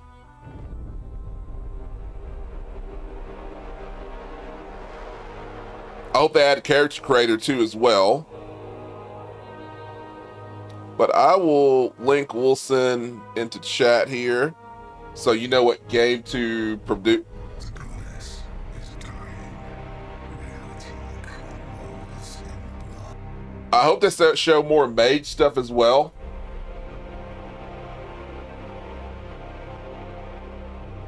hope they had a character creator too as well. But I will link Wolcen into chat here so you know what game to produce. I hope they show more mage stuff as well.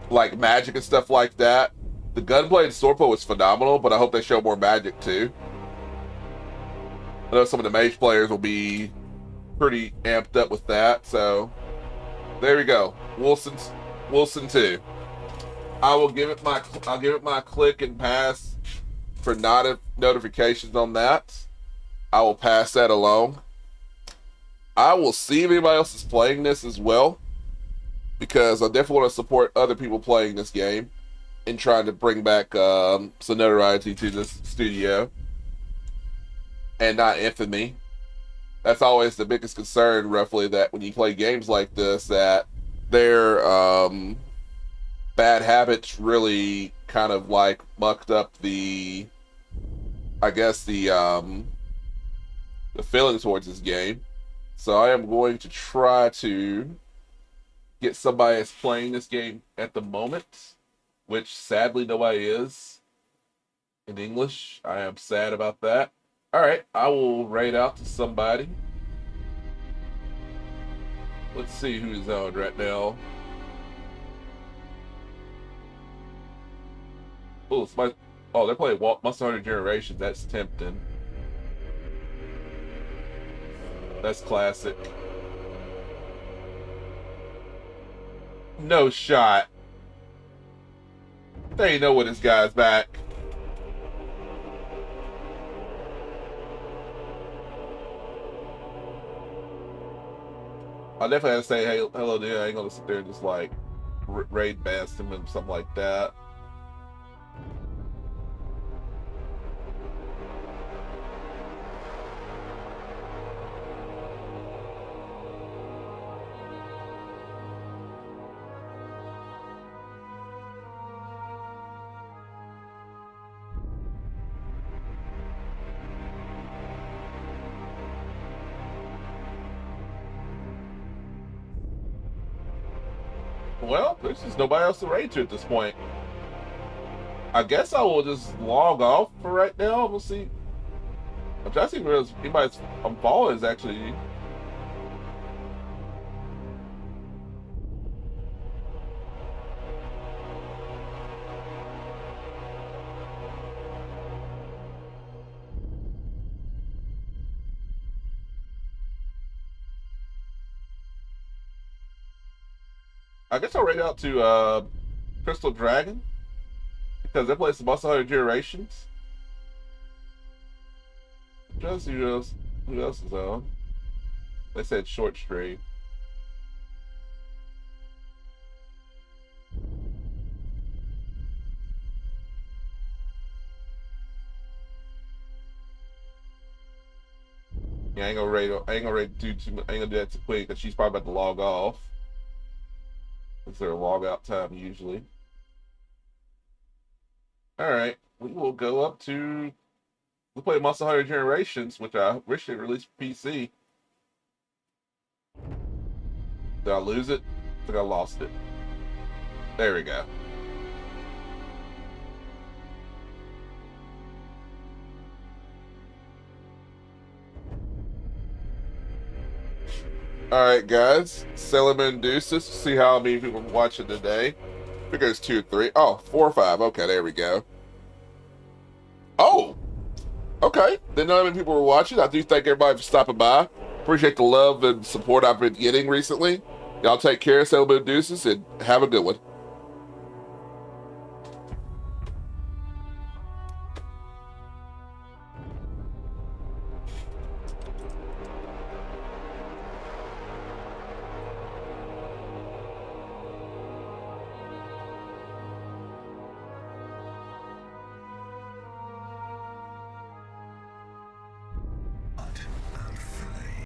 Like magic and stuff like that. The gunplay and swordplay was phenomenal, but I hope they show more magic too. I know some of the mage players will be pretty amped up with that, so there we go. Wolcen 2. I'll give it my click and pass for notifications on that. I will pass that along. I will see if anybody else is playing this as well, because I definitely want to support other people playing this game and trying to bring back some notoriety to this studio and not infamy. That's always the biggest concern, roughly, that when you play games like this, that they're bad habits really kind of like mucked up the, I guess the feeling towards this game. So I am going to try to get somebody that's playing this game at the moment, which sadly nobody is in English. I am sad about that. Alright, I will raid out to somebody. Let's see who's on right now. Oh, they're playing Monster Hunter Generations. That's tempting. That's classic. No shot. They ain't know what this guy's back. I definitely have to say, hey, hello, dude. I ain't gonna sit there and just like raid bast him and something like that. Well, there's just nobody else to raid to at this point. I guess I will just log off for right now. We'll see. I'm trying to see if anybody I'm following is actually. I guess I'll raid out to Crystal Dragon because they play some Monster Hunter Generations. Just who else is on? They said short stream. Yeah, I ain't gonna raid I ain't gonna do that too quick because she's probably about to log off. Is there a log out time usually? Alright, we will go up to we play Monster Hunter Generations, which I wish they released for PC. Did I lose it? I think I lost it. There we go. Alright guys, Sailorman Deuces, see how many people are watching today. I think it's 2 or 3. Oh, 4 or 5. Okay, there we go. Oh! Okay, didn't know how many people were watching. I do thank everybody for stopping by. Appreciate the love and support I've been getting recently. Y'all take care, Sailorman Deuces, and have a good one.